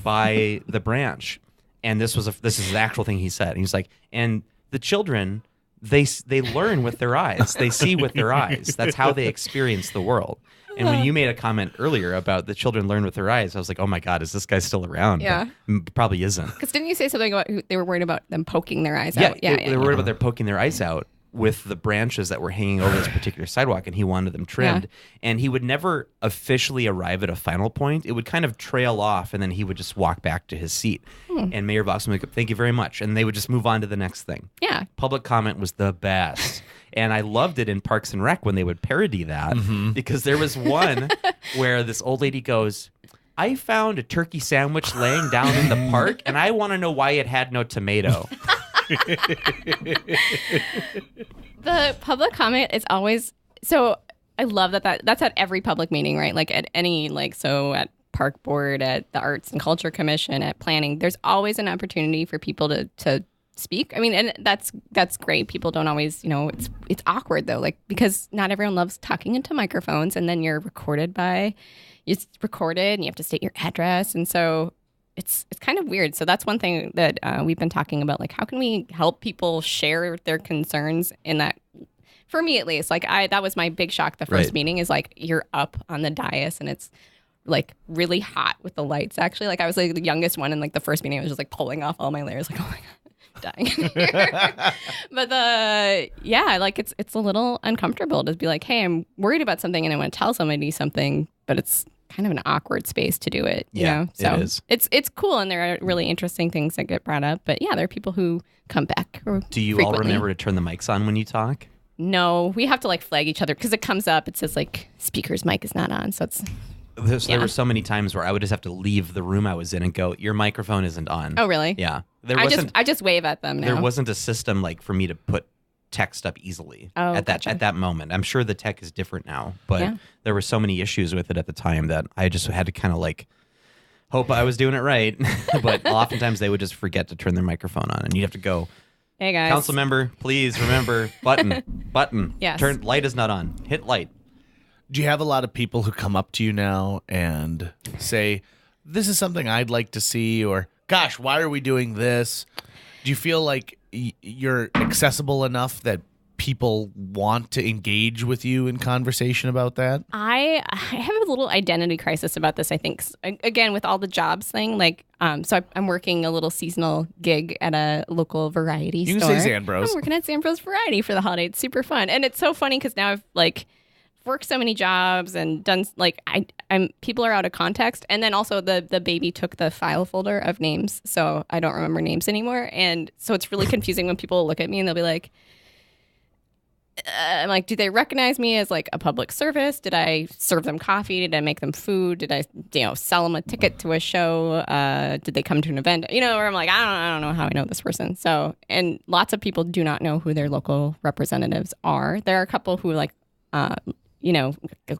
Speaker 3: by the branch. And this is the actual thing he said. And he's like, and the children, they learn with their eyes. They see with their eyes. That's how they experience the world. And when you made a comment earlier about the children learn with their eyes, I was like, oh my God, is this guy still around?
Speaker 4: Yeah.
Speaker 3: But probably isn't.
Speaker 4: Because didn't you say something about they were worried about them poking their eyes
Speaker 3: Yeah,
Speaker 4: out? Yeah,
Speaker 3: they were worried about their poking their eyes out. with the branches that were hanging over this particular sidewalk, and he wanted them trimmed. And he would never officially arrive at a final point. It would kind of trail off, and then he would just walk back to his seat. And Mayor Vox would be like, thank you very much. And they would just move on to the next thing.
Speaker 4: Yeah.
Speaker 3: Public comment was the best. And I loved it in Parks and Rec when they would parody that, because there was one where this old lady goes, I found a turkey sandwich laying down in the park, and I want to know why it had no tomato.
Speaker 4: The public comment is always so. I love that's at every public meeting, right? Like at any so at Park Board, at the Arts and Culture Commission, at planning. There's always an opportunity for people to speak. I mean, and that's great. People don't always, it's awkward though, because not everyone loves talking into microphones, and then you're recorded and you have to state your address, and so it's kind of weird. So that's one thing that we've been talking about, how can we help people share their concerns in that. For me, at least, that was my big shock. The first meeting is you're up on the dais and it's really hot with the lights. Actually, I was the youngest one, and the first meeting I was just pulling off all my layers. Oh my god, dying in here. But it's a little uncomfortable to be hey, I'm worried about something and I want to tell somebody something, but it's kind of an awkward space to do it. You know? So
Speaker 3: it is.
Speaker 4: It's cool, and there are really interesting things that get brought up. But yeah, there are people who come back.
Speaker 3: Do you all remember to turn the mics on when you talk?
Speaker 4: No, we have to flag each other because it comes up. It says speaker's mic is not on, so it's.
Speaker 3: There were so many times where I would just have to leave the room I was in and go, your microphone isn't on.
Speaker 4: Oh, really?
Speaker 3: Yeah.
Speaker 4: I just wave at them now.
Speaker 3: There wasn't a system for me to put text up easily at that moment. I'm sure the tech is different now, but there were so many issues with it at the time that I just had to kind of hope I was doing it right. But oftentimes they would just forget to turn their microphone on, and you'd have to go,
Speaker 4: hey guys,
Speaker 3: council member, please remember button.
Speaker 4: Yes.
Speaker 3: Turn light is not on. Hit light.
Speaker 1: Do you have a lot of people who come up to you now and say, this is something I'd like to see, or gosh, why are we doing this? Do you feel like you're accessible enough that people want to engage with you in conversation about that?
Speaker 4: I have a little identity crisis about this, I think. Again, with all the jobs thing, so I'm working a little seasonal gig at a local variety store.
Speaker 1: You can say Zambros.
Speaker 4: I'm working at Zambros Variety for the holiday. It's super fun. And it's so funny because now I've worked so many jobs and done I'm people are out of context, and then also the baby took the file folder of names, so I don't remember names anymore, and so it's really confusing when people look at me and they'll be like, I'm do they recognize me as a public service? Did I serve them coffee? Did I make them food? Did I sell them a ticket to a show? Did they come to an event? Where I'm I don't know how I know this person. So, and lots of people do not know who their local representatives are. There are a couple who go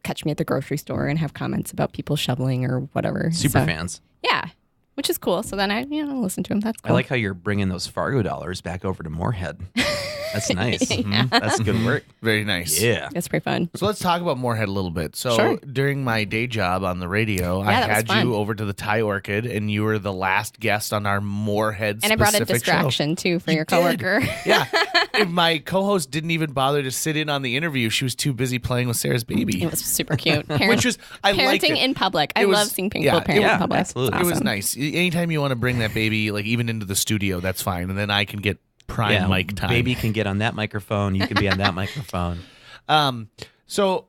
Speaker 4: catch me at the grocery store and have comments about people shoveling or whatever.
Speaker 3: Super fans.
Speaker 4: Yeah, which is cool. So then I listen to them. That's cool.
Speaker 3: I like how you're bringing those Fargo dollars back over to Moorhead. That's nice.
Speaker 4: Yeah.
Speaker 3: That's good work.
Speaker 1: Very nice.
Speaker 3: Yeah.
Speaker 4: That's pretty fun.
Speaker 1: So let's talk about Moorhead a little bit. So
Speaker 4: Sure.
Speaker 1: during my day job on the radio, I
Speaker 4: that was
Speaker 1: had
Speaker 4: fun.
Speaker 1: you over to the Thai Orchid, and you were the last guest on our Moorhead
Speaker 4: And I brought a
Speaker 1: specific show.
Speaker 4: distraction too for
Speaker 1: You
Speaker 4: your
Speaker 1: did.
Speaker 4: coworker.
Speaker 1: Yeah. And my co-host didn't even bother to sit in on the interview. She was too busy playing with Sarah's baby.
Speaker 4: It was super cute.
Speaker 1: Which was, I liked
Speaker 4: parenting
Speaker 1: it.
Speaker 4: in public. I
Speaker 1: It was-
Speaker 4: love seeing people
Speaker 1: yeah,
Speaker 4: parent
Speaker 3: yeah,
Speaker 4: in public.
Speaker 3: absolutely.
Speaker 4: It's
Speaker 1: It was
Speaker 4: awesome.
Speaker 1: nice. Anytime you want to bring that baby, even into the studio, that's fine. And then I can get prime mic time.
Speaker 3: Baby can get on that microphone. You can be on that microphone.
Speaker 1: So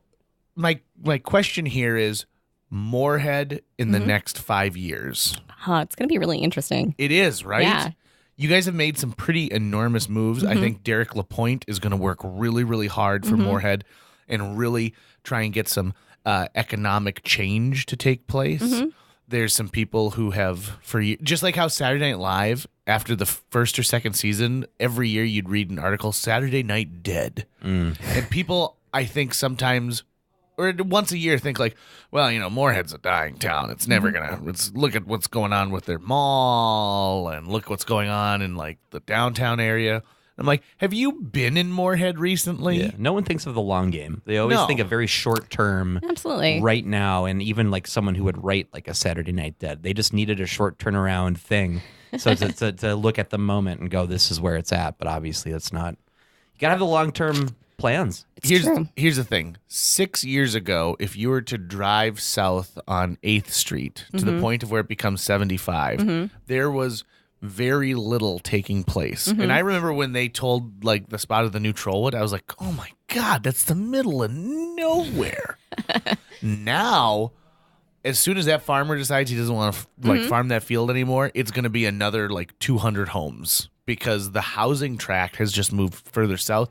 Speaker 1: my question here is Moorhead in the next 5 years.
Speaker 4: It's going to be really interesting.
Speaker 1: It is, right?
Speaker 4: Yeah.
Speaker 1: You guys have made some pretty enormous moves. I think Derek Lapointe is going to work really, really hard for Moorhead and really try and get some economic change to take place. There's some people who have, just like how Saturday Night Live, after the first or second season, every year you'd read an article, Saturday Night Dead. And people, I think sometimes, or once a year, think Moorhead's a dying town. It's never look at what's going on with their mall and look what's going on in the downtown area. I'm have you been in Moorhead recently?
Speaker 3: Yeah. No one thinks of the long game. They always
Speaker 1: No.
Speaker 3: think of very short term.
Speaker 4: Absolutely.
Speaker 3: Right now, and even someone who would write a Saturday Night Dead, they just needed a short turnaround thing. So to look at the moment and go, this is where it's at. But obviously, that's not. You gotta have the long term plans.
Speaker 4: true.
Speaker 1: Here's the thing. 6 years ago, if you were to drive south on 8th Street to the point of where it becomes 75, there was very little taking place. And I remember when they told like the spot of the new Trollwood, I was like, oh my God, that's the middle of nowhere. Now, as soon as that farmer decides he doesn't want to like farm that field anymore, it's going to be another like 200 homes because the housing tract has just moved further south.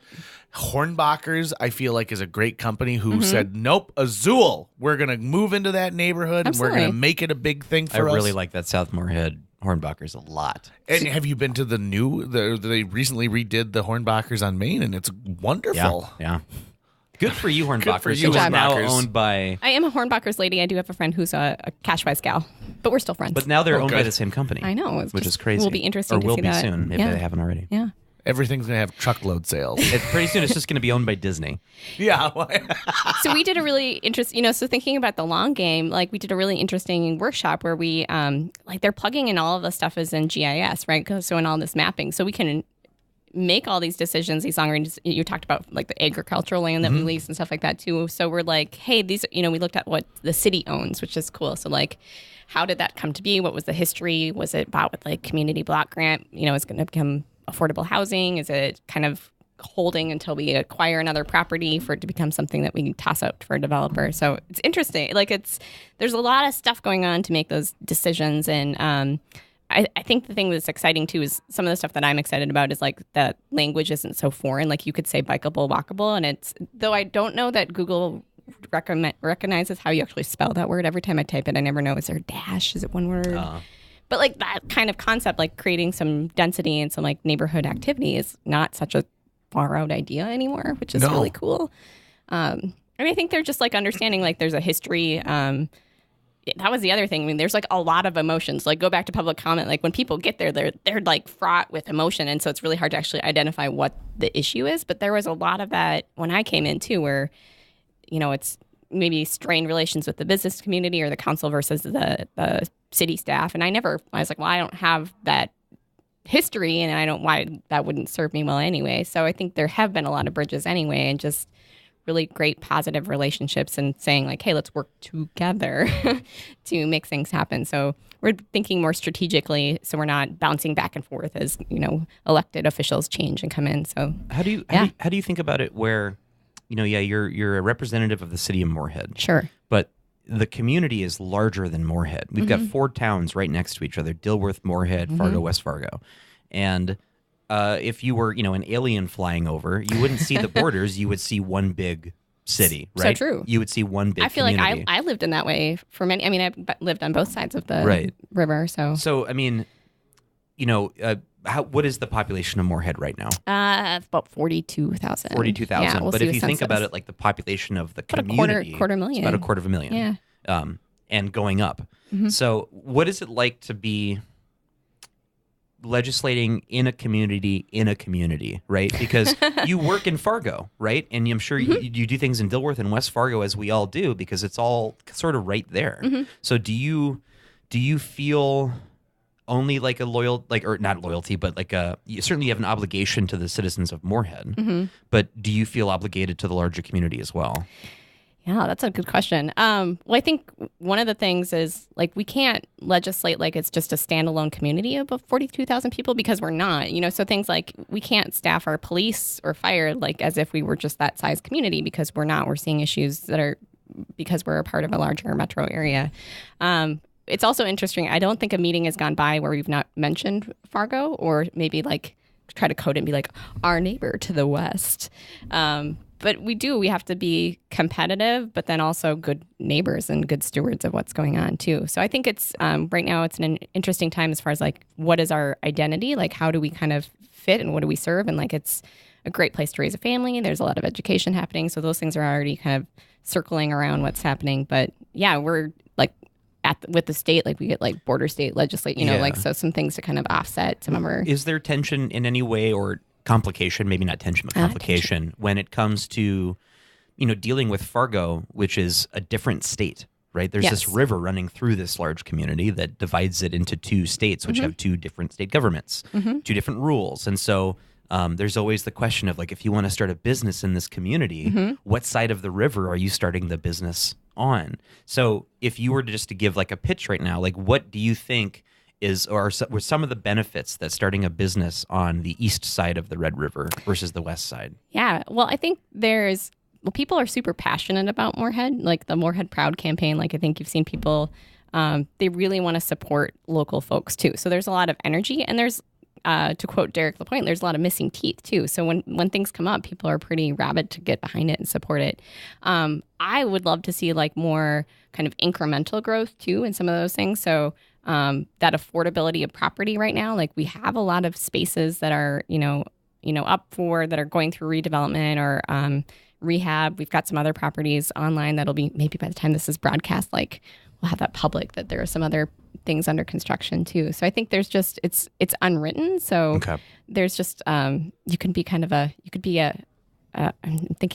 Speaker 1: Hornbachers, I feel like, is a great company who said, nope, Azul, we're going to move into that neighborhood and we're going to make it a big thing for us.
Speaker 3: I really like that South Moorhead Hornbachers a lot.
Speaker 1: And have you been to the new, they recently redid the Hornbachers on Main, and it's wonderful.
Speaker 3: Yeah. Good for you, Hornbachers.
Speaker 1: Good for you,
Speaker 3: who is now
Speaker 1: Hornbachers.
Speaker 3: owned by...
Speaker 4: I am a Hornbachers lady. I do have a friend who's a Cashwise gal, but we're still friends.
Speaker 3: But now they're owned by
Speaker 1: good.
Speaker 3: the same company.
Speaker 4: I know. It's
Speaker 3: which
Speaker 4: just-
Speaker 3: is crazy.
Speaker 4: will be interesting
Speaker 3: Or
Speaker 4: to
Speaker 3: will
Speaker 4: see
Speaker 3: be
Speaker 4: that.
Speaker 3: soon if
Speaker 4: Yeah.
Speaker 3: they haven't already.
Speaker 4: Yeah.
Speaker 1: Everything's going to have truckload sales.
Speaker 3: Pretty soon it's just going to be owned by Disney.
Speaker 1: Yeah.
Speaker 4: So we did a really interesting, so thinking about the long game, like we did a really interesting workshop where we, like they're plugging in all of the stuff is in GIS, right? So in all this mapping, so we can make all these decisions, these long range, you talked about like the agricultural land that we lease and stuff like that too. So we're like, hey, these, we looked at what the city owns, which is cool. So like, how did that come to be? What was the history? Was it bought with like community block grant? It's going to become affordable housing? Is it kind of holding until we acquire another property for it to become something that we can toss out for a developer? So it's interesting. Like there's a lot of stuff going on to make those decisions. And I think the thing that's exciting too is some of the stuff that I'm excited about is like that language isn't so foreign. Like you could say bikeable, walkable. And though I don't know that Google recognizes how you actually spell that word. Every time I type it, I never know, is there a dash? Is it one word? But like that kind of concept, like creating some density and some like neighborhood activity is not such a far out idea anymore, which is really cool. And I think they're just like understanding like there's a history. That was the other thing. I mean, there's like a lot of emotions. Like go back to public comment. Like when people get there, they're like fraught with emotion, and so it's really hard to actually identify what the issue is. But there was a lot of that when I came in too, where it's maybe strained relations with the business community or the council versus the city staff. And I was like, well, I don't have that history and I don't why that wouldn't serve me well anyway. So I think there have been a lot of bridges anyway, and just really great positive relationships and saying like, hey, let's work together to make things happen. So we're thinking more strategically, so we're not bouncing back and forth as, elected officials change and come in. So
Speaker 3: How do you think about it where, you're a representative of the city of Moorhead.
Speaker 4: Sure.
Speaker 3: But the community is larger than Moorhead. We've got 4 towns right next to each other: Dilworth, Moorhead, Fargo, West Fargo. And if you were, an alien flying over, you wouldn't see the borders. You would see one big city, right?
Speaker 4: So true.
Speaker 3: You would see one big
Speaker 4: I feel
Speaker 3: community.
Speaker 4: like I lived in that way for many. I mean, I lived on both sides of the river. So
Speaker 3: I mean, what is the population of Moorhead right now?
Speaker 4: about 42,000.
Speaker 3: 42,000.
Speaker 4: Yeah, we'll
Speaker 3: but
Speaker 4: see
Speaker 3: if you
Speaker 4: what
Speaker 3: think
Speaker 4: census.
Speaker 3: about it, like the population of the
Speaker 4: About
Speaker 3: community,
Speaker 4: a quarter million.
Speaker 3: it's about 250,000.
Speaker 4: Yeah.
Speaker 3: And going up. So what is it like to be legislating in a community, right? Because you work in Fargo, right? And I'm sure you do things in Dilworth and West Fargo, as we all do, because it's all sort of right there. So do you feel only like a or not loyalty, but like you certainly have an obligation to the citizens of Moorhead, but do you feel obligated to the larger community as well?
Speaker 4: Yeah, that's a good question. Well, I think one of the things is like we can't legislate like it's just a standalone community of 42,000 people, because we're not. So things like we can't staff our police or fire like as if we were just that size community, because we're not. We're seeing issues that are because we're a part of a larger metro area. It's also interesting. I don't think a meeting has gone by where we've not mentioned Fargo, or maybe like try to code it and be like our neighbor to the west. But we have to be competitive, but then also good neighbors and good stewards of what's going on too. So I think it's right now it's an interesting time as far as like, what is our identity? Like, how do we kind of fit and what do we serve? And like, it's a great place to raise a family. There's a lot of education happening. So those things are already kind of circling around what's happening. But yeah, we're like with the state, like we get like border state legislate, like, so some things to kind of offset some of our.
Speaker 3: Is there tension in any way or complication, maybe not tension, but complication when it comes to, dealing with Fargo, which is a different state, right? There's this river running through this large community that divides it into 2 states, which have 2 different state governments, 2 different rules. And so there's always the question of like, if you want to start a business in this community, what side of the river are you starting the business on? So if you were just to give like a pitch right now, like what do you think were some of the benefits that starting a business on the east side of the Red River versus the west side?
Speaker 4: Yeah. Well, I think people are super passionate about Moorhead, like the Moorhead Proud campaign. Like I think you've seen people, they really want to support local folks too. So there's a lot of energy, and there's, to quote Derek LaPointe, there's a lot of missing teeth too. So when things come up, people are pretty rabid to get behind it and support it. I would love to see like more kind of incremental growth too in some of those things. So that affordability of property right now, like we have a lot of spaces that are, that are going through redevelopment or rehab. We've got some other properties online that'll be, maybe by the time this is broadcast, like we'll have that public, that there are some other things under construction too. So I think there's just, it's unwritten. So there's just, I'm thinking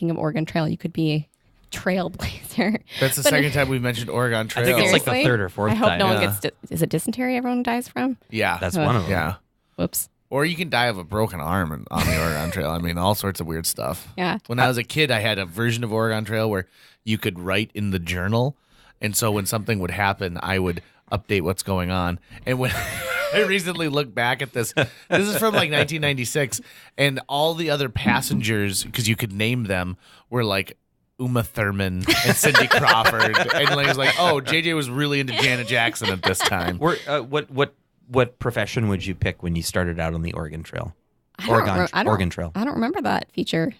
Speaker 4: of Oregon Trail. You could be a trailblazer.
Speaker 1: That's the second time we've mentioned Oregon Trail.
Speaker 3: I think it's like the third or fourth
Speaker 4: I hope
Speaker 3: time.
Speaker 4: no one gets, is it dysentery everyone dies from?
Speaker 1: Yeah.
Speaker 3: That's one of them.
Speaker 1: Yeah.
Speaker 4: Whoops.
Speaker 1: Or you can die of a broken arm on the Oregon Trail. I mean, all sorts of weird stuff.
Speaker 4: Yeah.
Speaker 1: When I was a kid, I had a version of Oregon Trail where you could write in the journal. And so when something would happen, I would update what's going on. And when I recently looked back at this is from like 1996, and all the other passengers, because you could name them, were like Uma Thurman and Cindy Crawford. And like, it was like, oh, JJ was really into Janet Jackson at this time.
Speaker 3: What profession would you pick when you started out on the Oregon Trail? Oregon Trail.
Speaker 4: I don't remember that feature.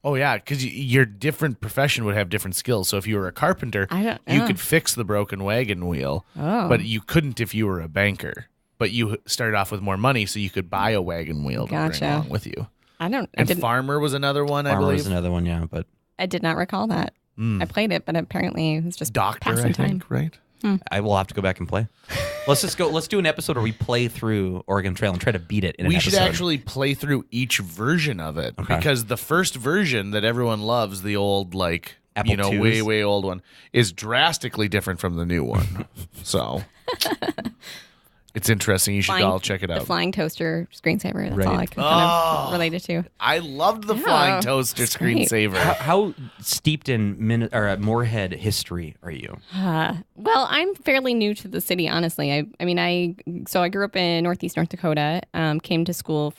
Speaker 1: Oh, yeah, because your different profession would have different skills. So if you were a carpenter, you could fix the broken wagon wheel, but you couldn't if you were a banker. But you started off with more money, so you could buy a wagon wheel to bring along with you. Farmer was another one, I believe.
Speaker 3: Farmer was another one, yeah. But
Speaker 4: I did not recall that. I played it, but apparently it was just
Speaker 1: Doctor,
Speaker 4: passing
Speaker 1: I
Speaker 4: time.
Speaker 1: think, right?
Speaker 3: I will have to go back and play. Let's do an episode where we play through Oregon Trail and try to beat it in an episode.
Speaker 1: We should actually play through each version of it, because the first version that everyone loves, the old
Speaker 3: Apple IIs.
Speaker 1: way old one, is drastically different from the new one. So it's interesting. You should all check it out.
Speaker 4: The flying toaster screensaver. That's all I can kind of relate it to.
Speaker 1: I loved the flying toaster screensaver.
Speaker 3: How steeped in Moorhead history are you?
Speaker 4: Well, I'm fairly new to the city, honestly. I grew up in Northeast North Dakota, came to school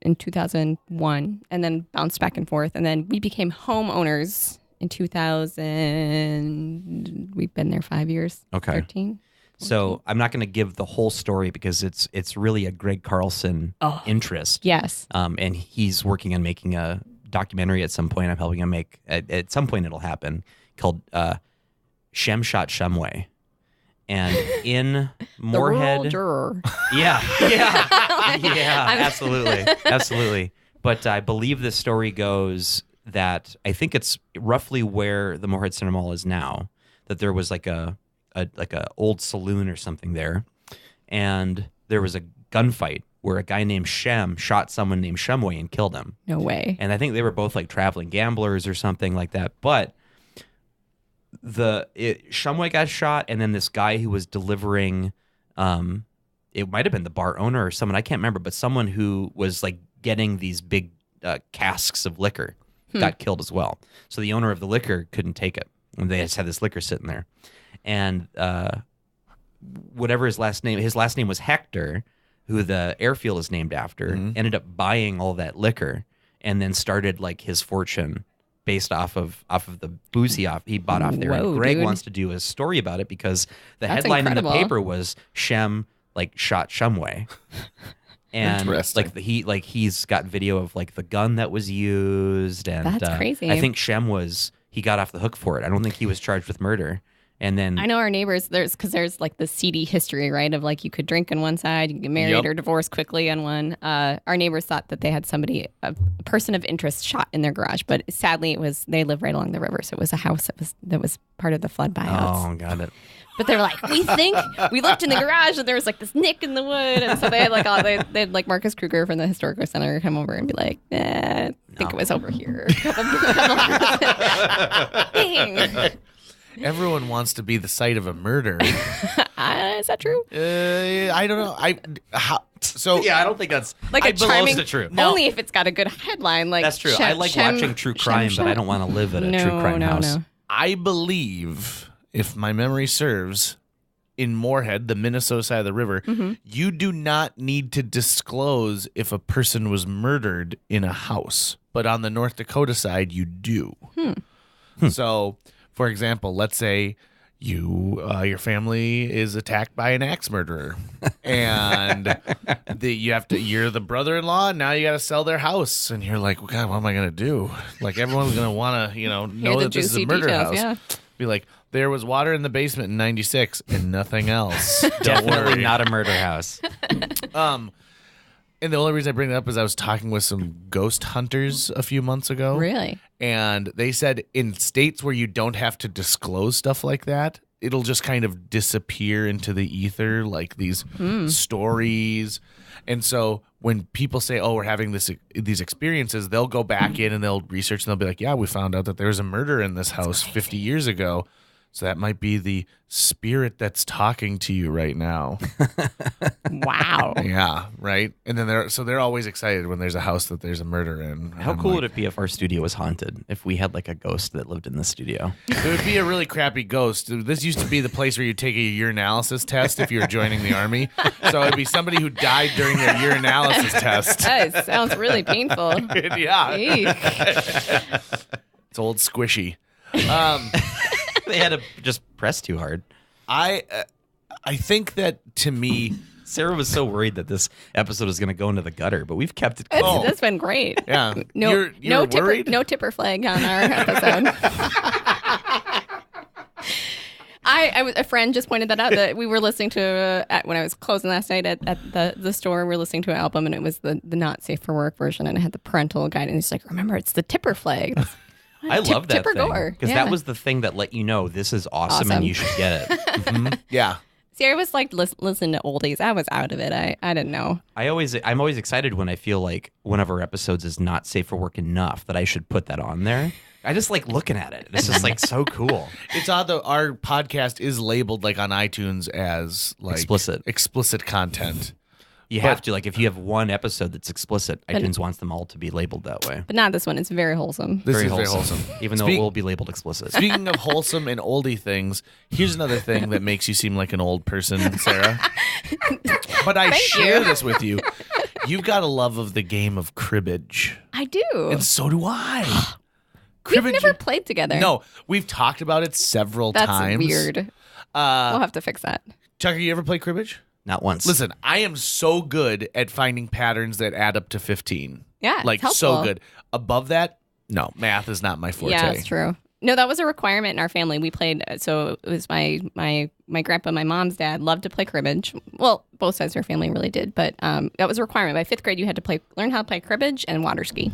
Speaker 4: in 2001, and then bounced back and forth. And then we became homeowners in 2000. We've been there 5 years.
Speaker 3: Okay.
Speaker 4: 13.
Speaker 3: So I'm not going to give the whole story because it's really a Greg Carlson interest.
Speaker 4: Yes.
Speaker 3: And he's working on making a documentary at some point. I'm helping him make. At some point it'll happen, called Shem Shot Shumway. And in Moorhead,
Speaker 4: the rural juror.
Speaker 3: Yeah, absolutely. But I believe the story goes that I think it's roughly where the Moorhead Center Mall is now. That there was like a old saloon or something there, and there was a gunfight where a guy named Shem shot someone named Shumway and killed him.
Speaker 4: No way.
Speaker 3: And I think they were both like traveling gamblers or something like that. But Shumway got shot, and then this guy who was delivering, it might have been the bar owner or someone, I can't remember, but someone who was like getting these big casks of liquor got killed as well. So the owner of the liquor couldn't take it, and they just had this liquor sitting there. And whatever his last name was Hector, who the airfield is named after, ended up buying all that liquor and then started like his fortune based off of the booze he bought off there.
Speaker 4: Whoa,
Speaker 3: and Greg
Speaker 4: dude.
Speaker 3: wants to do a story about it because the
Speaker 4: That's
Speaker 3: headline
Speaker 4: incredible.
Speaker 3: in the paper was Shem like shot Shumway. And
Speaker 1: Interesting.
Speaker 3: he's got video of like the gun that was used, and
Speaker 4: That's crazy.
Speaker 3: I think Shem he got off the hook for it. I don't think he was charged with murder. And then
Speaker 4: I know our neighbors, there's like the seedy history, right? Of like you could drink on one side, you could get married or divorce quickly on one. Our neighbors thought that they had a person of interest shot in their garage, but sadly they live right along the river, so it was a house that was part of the flood buyouts.
Speaker 3: Oh, got it.
Speaker 4: But they were like, we looked in the garage and there was like this nick in the wood, and so they had like Marcus Kruger from the Historical Center come over and be like, I think it was over here. Dang.
Speaker 1: Everyone wants to be the site of a murder.
Speaker 4: Is that true?
Speaker 1: I don't know.
Speaker 3: I don't think that's
Speaker 4: Like a charming,
Speaker 3: to true.
Speaker 4: Only if it's got a good headline. Like
Speaker 3: That's true. I like watching true crime, but I don't want to live at a true crime house.
Speaker 1: I believe, if my memory serves, in Moorhead, the Minnesota side of the river, you do not need to disclose if a person was murdered in a house. But on the North Dakota side, you do. So, for example, let's say your family is attacked by an axe murderer, and you're the brother-in-law, and now you got to sell their house, and you're like, well, God, what am I gonna do? Like, everyone's gonna want to know that this is a murder house.
Speaker 4: Yeah.
Speaker 1: Be like, there was water in the basement in '96 and nothing else. Don't
Speaker 3: Definitely
Speaker 1: worry.
Speaker 3: not a murder house.
Speaker 1: And the only reason I bring that up is I was talking with some ghost hunters a few months ago.
Speaker 4: Really?
Speaker 1: And they said in states where you don't have to disclose stuff like that, it'll just kind of disappear into the ether, like these stories. And so when people say, oh, we're having these experiences, they'll go back in and they'll research and they'll be like, yeah, we found out that there was a murder in this house 50 years ago. So that might be the spirit that's talking to you right now.
Speaker 4: Wow.
Speaker 1: Yeah, right. And then they're always excited when there's a house that there's a murder in.
Speaker 3: How cool would it be if our studio was haunted? If we had like a ghost that lived in the studio?
Speaker 1: It would be a really crappy ghost. This used to be the place where you take a urinalysis test if you were joining the army. So it'd be somebody who died during their urinalysis test.
Speaker 4: That sounds really painful.
Speaker 1: Yeah,
Speaker 4: Eek.
Speaker 1: it's old squishy.
Speaker 3: They had to just press too hard.
Speaker 1: I think that to me,
Speaker 3: Sarah was so worried that this episode was going to go into the gutter, but we've kept it cool.
Speaker 4: That's been great.
Speaker 1: yeah,
Speaker 4: No,
Speaker 1: you're
Speaker 4: tipper,
Speaker 1: worried.
Speaker 4: no tipper flag on our episode. A friend just pointed that out, that we were listening to when I was closing last night at the store. We were listening to an album, and it was the not safe for work version, and it had the parental guide, and he's like, remember, it's the tipper flag.
Speaker 3: I love that
Speaker 4: tipper
Speaker 3: thing
Speaker 4: gore.
Speaker 3: because
Speaker 4: Yeah.
Speaker 3: that was the thing that let you know this is awesome. And you should get it.
Speaker 1: Yeah.
Speaker 4: See, I was like listening to oldies. I was out of it. I didn't know.
Speaker 3: I'm always excited when I feel like one of our episodes is not safe for work enough that I should put that on there. I just like looking at it. It's just like so cool.
Speaker 1: It's odd though. Our podcast is labeled like on iTunes as like explicit content.
Speaker 3: You have to, like, if you have one episode that's explicit, iTunes wants them all to be labeled that way.
Speaker 4: But not this one. It's very wholesome.
Speaker 1: This is very wholesome.
Speaker 3: Even though it will be labeled explicit.
Speaker 1: Speaking of wholesome and oldie things, here's another thing that makes you seem like an old person, Sarah. But I share this with you. You've got a love of the game of cribbage.
Speaker 4: I do.
Speaker 1: And so do I.
Speaker 4: We've
Speaker 1: Cribbage.
Speaker 4: never played together.
Speaker 1: No, we've talked about it several
Speaker 4: That's
Speaker 1: times.
Speaker 4: weird. We'll have to fix that.
Speaker 1: Tucker, you ever play cribbage?
Speaker 3: Not once.
Speaker 1: Listen, I am so good at finding patterns that add up to 15.
Speaker 4: Yeah, it's
Speaker 1: like
Speaker 4: helpful.
Speaker 1: so good. Above that, no, math is not my forte.
Speaker 4: Yeah, that's true. No, that was a requirement in our family. We played, so it was my grandpa, my mom's dad loved to play cribbage. Well, both sides of our family really did, but that was a requirement. By 5th grade, you had to learn how to play cribbage and water ski.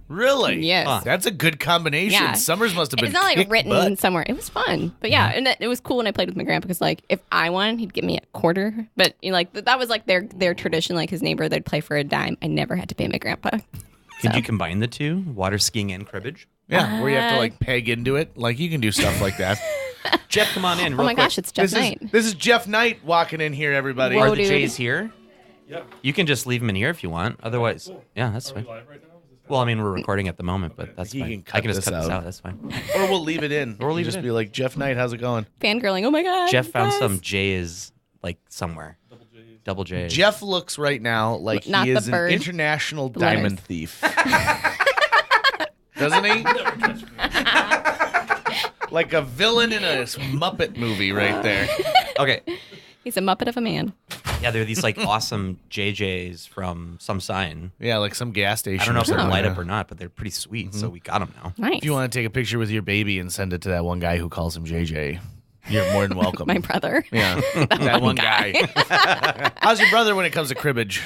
Speaker 1: Really?
Speaker 4: Yes.
Speaker 1: That's a good combination.
Speaker 4: Yeah.
Speaker 1: Summers must have been
Speaker 4: It's not like
Speaker 1: kick
Speaker 4: written
Speaker 1: butt.
Speaker 4: somewhere. It was fun, but yeah, and it was cool when I played with my grandpa because, like, if I won, he'd give me a quarter. But like that was like their tradition. Like his neighbor, they'd play for a dime. I never had to pay my grandpa.
Speaker 3: Could you combine the two, water skiing and cribbage?
Speaker 1: Yeah, where you have to like peg into it. Like you can do stuff like that.
Speaker 3: Jeff, come on in. Real
Speaker 4: Oh my
Speaker 3: quick.
Speaker 4: gosh, it's Jeff Knight.
Speaker 1: This is Jeff Knight walking in here, everybody.
Speaker 4: Whoa,
Speaker 3: Are the
Speaker 4: dude.
Speaker 3: Jays here?
Speaker 5: Yeah.
Speaker 3: You can just leave them in here if you want. Otherwise, yeah, that's fine.
Speaker 5: Live right now? Is this
Speaker 3: Well, I mean, we're recording at the moment, but that's
Speaker 1: You
Speaker 3: fine.
Speaker 1: can cut
Speaker 3: I can just
Speaker 1: this
Speaker 3: cut this
Speaker 1: out.
Speaker 3: out. That's fine.
Speaker 1: Or we'll leave it in.
Speaker 3: Or we'll leave it
Speaker 1: just
Speaker 3: in.
Speaker 1: be like, Jeff Knight, how's it going?
Speaker 4: Fangirling. Oh my god.
Speaker 3: Jeff found
Speaker 4: guys.
Speaker 3: some J's like somewhere. Double J's.
Speaker 1: Jeff looks right now like
Speaker 4: Not
Speaker 1: he
Speaker 4: the
Speaker 1: is an
Speaker 4: bird.
Speaker 1: international
Speaker 4: The letters.
Speaker 1: diamond thief. Doesn't he? Like a villain in a Muppet movie right there.
Speaker 3: Okay.
Speaker 4: He's a muppet of a man.
Speaker 3: Yeah, there are these like awesome JJs from some sign.
Speaker 1: Yeah, like some gas station.
Speaker 3: I don't know if
Speaker 1: or
Speaker 3: they're
Speaker 1: something.
Speaker 3: light up or not, but they're pretty sweet. So we got them now.
Speaker 4: Nice.
Speaker 1: If you want to take a picture with your baby and send it to that one guy who calls him JJ, you're more than welcome.
Speaker 4: My brother.
Speaker 1: Yeah, that one guy. How's your brother when it comes to cribbage?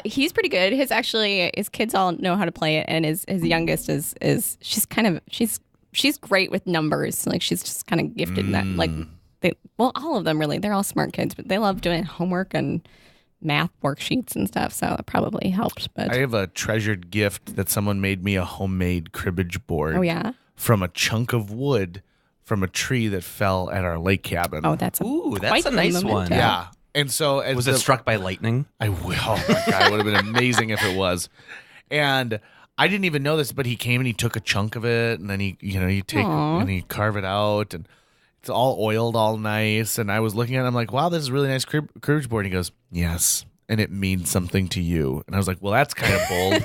Speaker 4: He's pretty good. His kids all know how to play it, and his youngest is she's great with numbers. Like she's just kind of gifted in that. Like all of them really. They're all smart kids, but they love doing homework and math worksheets and stuff. So it probably helped. But
Speaker 1: I have a treasured gift that someone made me a homemade cribbage board.
Speaker 4: oh yeah.
Speaker 1: From a chunk of wood from a tree that fell at our lake cabin.
Speaker 4: Oh, that's
Speaker 3: Ooh, that's
Speaker 4: quite
Speaker 3: a
Speaker 4: the
Speaker 3: nice
Speaker 4: memento.
Speaker 3: one.
Speaker 1: yeah. And so as
Speaker 3: Was it struck by lightning?
Speaker 1: I will. Oh my god, it would have been amazing if it was. And I didn't even know this, but he came and he took a chunk of it, and then you take
Speaker 4: Aw.
Speaker 1: and he carve it out, and It's all oiled, all nice. And I was looking at it, I'm like, wow, this is a really nice cribbage board. And he goes, yes, and it means something to you. And I was like, well, that's kind of bold.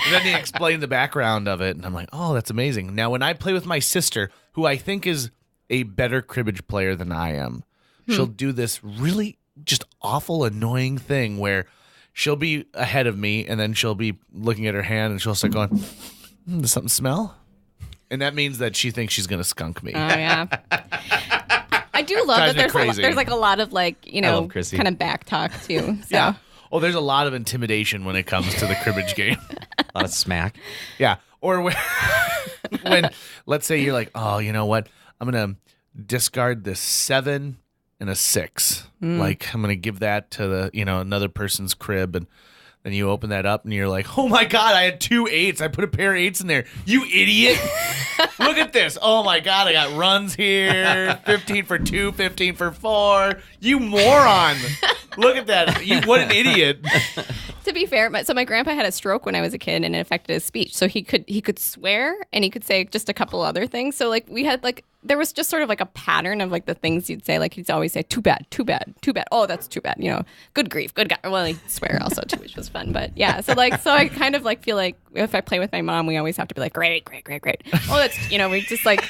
Speaker 1: And then he explained the background of it, and I'm like, oh, that's amazing. Now, when I play with my sister, who I think is a better cribbage player than I am, she'll do this really just awful, annoying thing where she'll be ahead of me, and then she'll be looking at her hand, and she'll start going, does something smell? And that means that she thinks she's going to skunk me.
Speaker 4: Oh, yeah. I do love that there's like a lot of like, kind of back talk too. So.
Speaker 1: Yeah. Oh, there's a lot of intimidation when it comes to the cribbage game.
Speaker 3: A lot of smack.
Speaker 1: Yeah. Or when let's say you're like, oh, you know what? I'm going to discard this 7 and a 6. Like, I'm going to give that to the, another person's crib. And then you open that up and you're like, oh my God, I had 2 8s. I put a pair of 8s in there. You idiot. Look at this. Oh my God, I got runs here. 15 for 2, 15 for 4. You moron. Look at that. What an idiot.
Speaker 4: To be fair, so my grandpa had a stroke when I was a kid, and it affected his speech. So he could swear, and he could say just a couple other things. So like we had like there was just sort of like a pattern of like the things he'd say. Like he'd always say, "Too bad, too bad, too bad." Oh, that's too bad. Good grief, good guy. Well, he'd swear also too, which was fun. But yeah, so I kind of like feel like if I play with my mom, we always have to be like, great, great, great, great. Oh, that's we just like.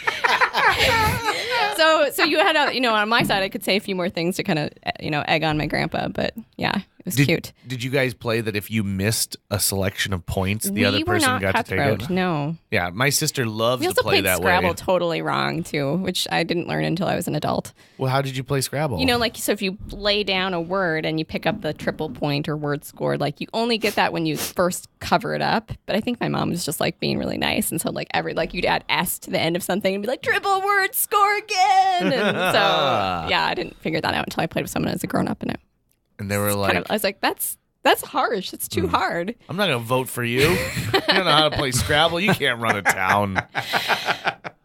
Speaker 4: So you had on my side, I could say a few more things to kind of egg on my grandpa, but yeah, it was cute.
Speaker 1: Did you guys play that if you missed a selection of points, the other person got to take it?
Speaker 4: No.
Speaker 1: Yeah, my sister loves to play that way.
Speaker 4: We also played Scrabble totally wrong too, which I didn't learn until I was an adult.
Speaker 1: Well, how did you play Scrabble?
Speaker 4: So if you lay down a word and you pick up the triple point or word scored, like you only get that when you first cover it up. But I think my mom was just like being really nice, and so like you'd add S to the end of something and be like triple word score again. And so yeah, I didn't figure that out until I played with someone as a grown up,
Speaker 1: and they were like,
Speaker 4: I was like, that's harsh. It's too hard.
Speaker 1: I'm not going to vote for you. You don't know how to play Scrabble. You can't run a town.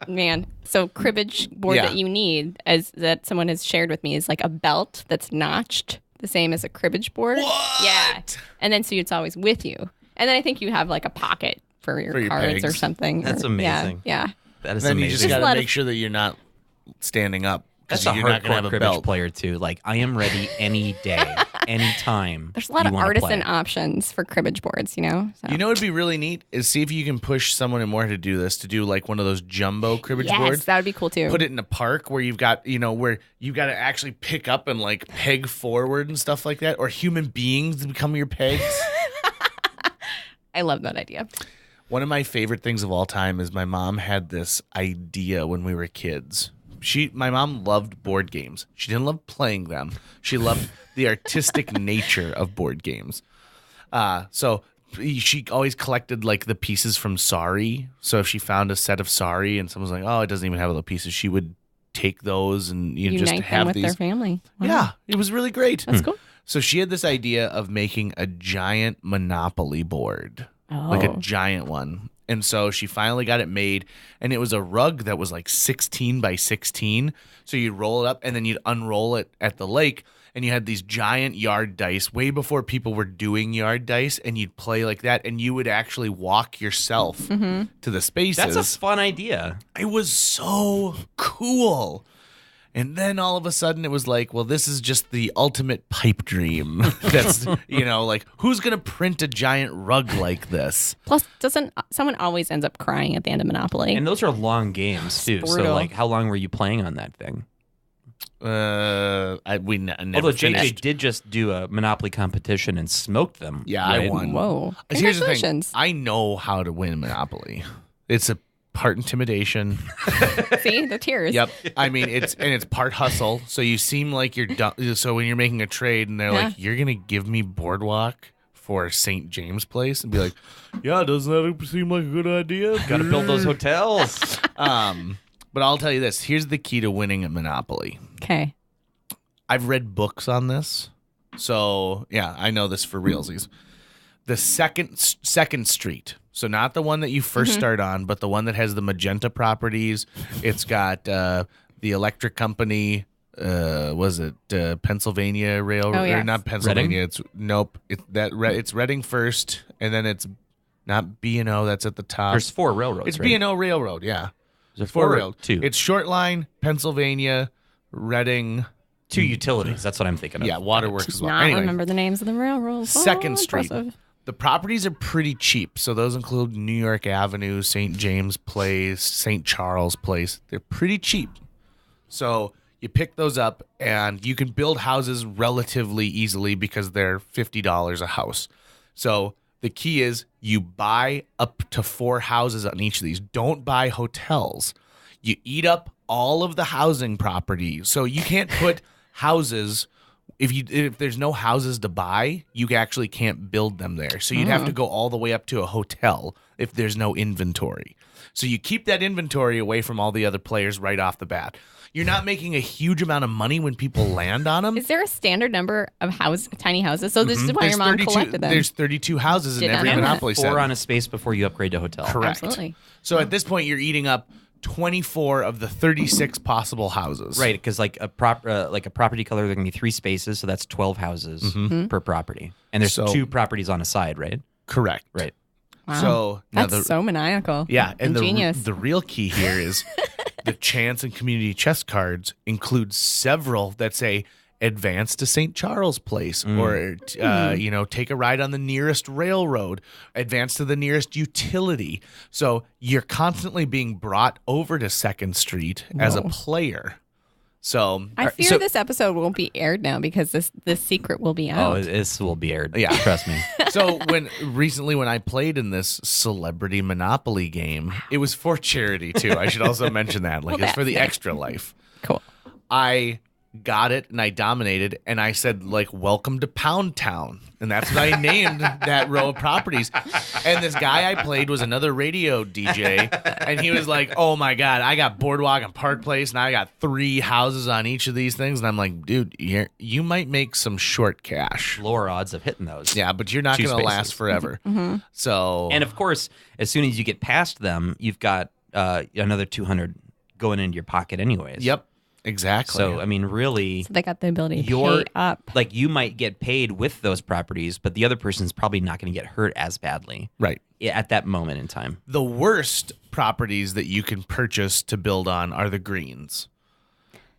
Speaker 4: Man, so cribbage board that you need, as that someone has shared with me, is like a belt that's notched, the same as a cribbage board.
Speaker 1: What?
Speaker 4: Yeah, and then so it's always with you. And then I think you have like a pocket for your cards or something.
Speaker 3: That's amazing.
Speaker 4: Yeah.
Speaker 3: That is
Speaker 1: then
Speaker 3: amazing.
Speaker 1: You just got to make sure that you're not standing up.
Speaker 3: That's a
Speaker 1: you're not gonna
Speaker 3: hardcore
Speaker 1: have a
Speaker 3: cribbage
Speaker 1: belt.
Speaker 3: player too. Like, I am ready any day, any time.
Speaker 4: There's a lot of artisan options for cribbage boards, So.
Speaker 1: You know what'd be really neat is see if you can push someone in Moorhead to do this, to do like one of those jumbo cribbage boards.
Speaker 4: Yes, that would be cool too.
Speaker 1: Put it in a park where you've got, where you got to actually pick up and like peg forward and stuff like that, or human beings become your pegs.
Speaker 4: I love that idea.
Speaker 1: One of my favorite things of all time is my mom had this idea when we were kids. My mom loved board games. She didn't love playing them. She loved the artistic nature of board games. So she always collected like the pieces from Sorry. So if she found a set of Sorry and someone's like, oh, it doesn't even have all the pieces, she would take those and just have
Speaker 4: them with
Speaker 1: these.
Speaker 4: their family. Wow.
Speaker 1: Yeah, it was really great.
Speaker 4: That's cool.
Speaker 1: So she had this idea of making a giant Monopoly board, like a giant one. And so she finally got it made, and it was a rug that was like 16 by 16. So you'd roll it up, and then you'd unroll it at the lake, and you had these giant yard dice way before people were doing yard dice, and you'd play like that, and you would actually walk yourself to the spaces.
Speaker 3: That's a fun idea.
Speaker 1: It was so cool. And then all of a sudden it was like, well, this is just the ultimate pipe dream. That's, like, who's going to print a giant rug like this?
Speaker 4: Plus, someone always ends up crying at the end of Monopoly?
Speaker 3: And those are long games, too.
Speaker 4: Brutal.
Speaker 3: So, like, how long were you playing on that thing?
Speaker 1: Never
Speaker 3: Although JJ did just do a Monopoly competition and smoked them.
Speaker 1: Yeah,
Speaker 3: right?
Speaker 1: I won.
Speaker 4: Whoa.
Speaker 1: Here's the thing.
Speaker 4: Congratulations.
Speaker 1: I know how to win Monopoly. It's a part intimidation.
Speaker 4: See, the tears.
Speaker 1: Yep. I mean, it's part hustle. So you seem like you're done. So when you're making a trade and they're like, you're going to give me Boardwalk for St. James Place, and be like, yeah, doesn't that seem like a good idea?
Speaker 3: Got to build those hotels.
Speaker 1: But I'll tell you this. Here's the key to winning at Monopoly.
Speaker 4: Okay.
Speaker 1: I've read books on this. So, yeah, I know this for realsies. The second street. So not the one that you first start on, but the one that has the magenta properties. It's got the electric company. Was it Pennsylvania Railroad?
Speaker 4: Oh, yes.
Speaker 1: Or not Pennsylvania.
Speaker 3: Reading?
Speaker 1: It's Reading first, and then it's not B&O. That's at the top.
Speaker 3: There's 4 railroads,
Speaker 1: It's
Speaker 3: right?
Speaker 1: B&O Railroad, yeah.
Speaker 3: Is it
Speaker 1: Four
Speaker 3: or
Speaker 1: railed.
Speaker 3: two?
Speaker 1: It's Short Line, Pennsylvania, Reading.
Speaker 3: 2 utilities. That's what I'm thinking of.
Speaker 1: Yeah, Waterworks as
Speaker 4: Does
Speaker 1: well.
Speaker 4: not
Speaker 1: Anyway,
Speaker 4: remember the names of the railroads.
Speaker 1: Second Street.
Speaker 4: Impressive.
Speaker 1: The properties are pretty cheap. So those include New York Avenue, St. James Place, St. Charles Place. They're pretty cheap. So you pick those up and you can build houses relatively easily because they're $50 a house. So the key is you buy up to 4 houses on each of these. Don't buy hotels. You eat up all of the housing property. So you can't put houses if there's no houses to buy, you actually can't build them there. So you'd have to go all the way up to a hotel if there's no inventory. So you keep that inventory away from all the other players right off the bat. You're not making a huge amount of money when people land on them.
Speaker 4: Is there a standard number of tiny houses? So this is why your mom collected them.
Speaker 1: There's 32 houses in
Speaker 4: Did not
Speaker 1: every
Speaker 4: know that.
Speaker 1: Monopoly set.
Speaker 3: 4 on a space before you upgrade to hotel.
Speaker 1: Correct.
Speaker 4: Absolutely.
Speaker 1: So at this point, you're eating up 24 of the 36 possible houses.
Speaker 3: Right, because like a property color, there can be 3 spaces, so that's 12 houses per property, and there's
Speaker 1: So-
Speaker 3: 2 properties on a side, right?
Speaker 1: Correct.
Speaker 3: Right.
Speaker 4: Wow.
Speaker 1: So now
Speaker 4: That's so maniacal.
Speaker 1: Yeah, and
Speaker 4: ingenious.
Speaker 1: the real key here is the chance and community chest cards include several that say advance to St. Charles Place or take a ride on the nearest railroad, advance to the nearest utility. So you're constantly being brought over to Second Street as a player. So
Speaker 4: I fear this episode won't be aired now because this secret will be out.
Speaker 3: Oh, this will be aired.
Speaker 1: Yeah.
Speaker 3: Trust me.
Speaker 1: So when I played in this celebrity Monopoly game, it was for charity too. I should also mention that. Like it's for the extra life.
Speaker 4: Cool.
Speaker 1: I got it and I dominated and I said like welcome to Pound Town. And that's what I named that row of properties. And this guy I played was another radio DJ and he was like, "Oh my God, I got Boardwalk and Park Place and I got 3 houses on each of these things." And I'm like, "Dude, you might make some short cash."
Speaker 3: Lower odds of hitting those.
Speaker 1: Yeah, but you're not
Speaker 3: 2
Speaker 1: going to
Speaker 3: spaces.
Speaker 1: last forever. So
Speaker 3: And of course, as soon as you get past them, you've got another 200 going into your pocket anyways.
Speaker 1: Yep, exactly.
Speaker 3: So, I mean, really,
Speaker 4: So they got the ability to
Speaker 3: Your-
Speaker 4: pay up.
Speaker 3: like you might get paid with those properties, but the other person's probably not going to get hurt as badly
Speaker 1: right.
Speaker 3: at that moment in time.
Speaker 1: The worst properties that you can purchase to build on are the greens.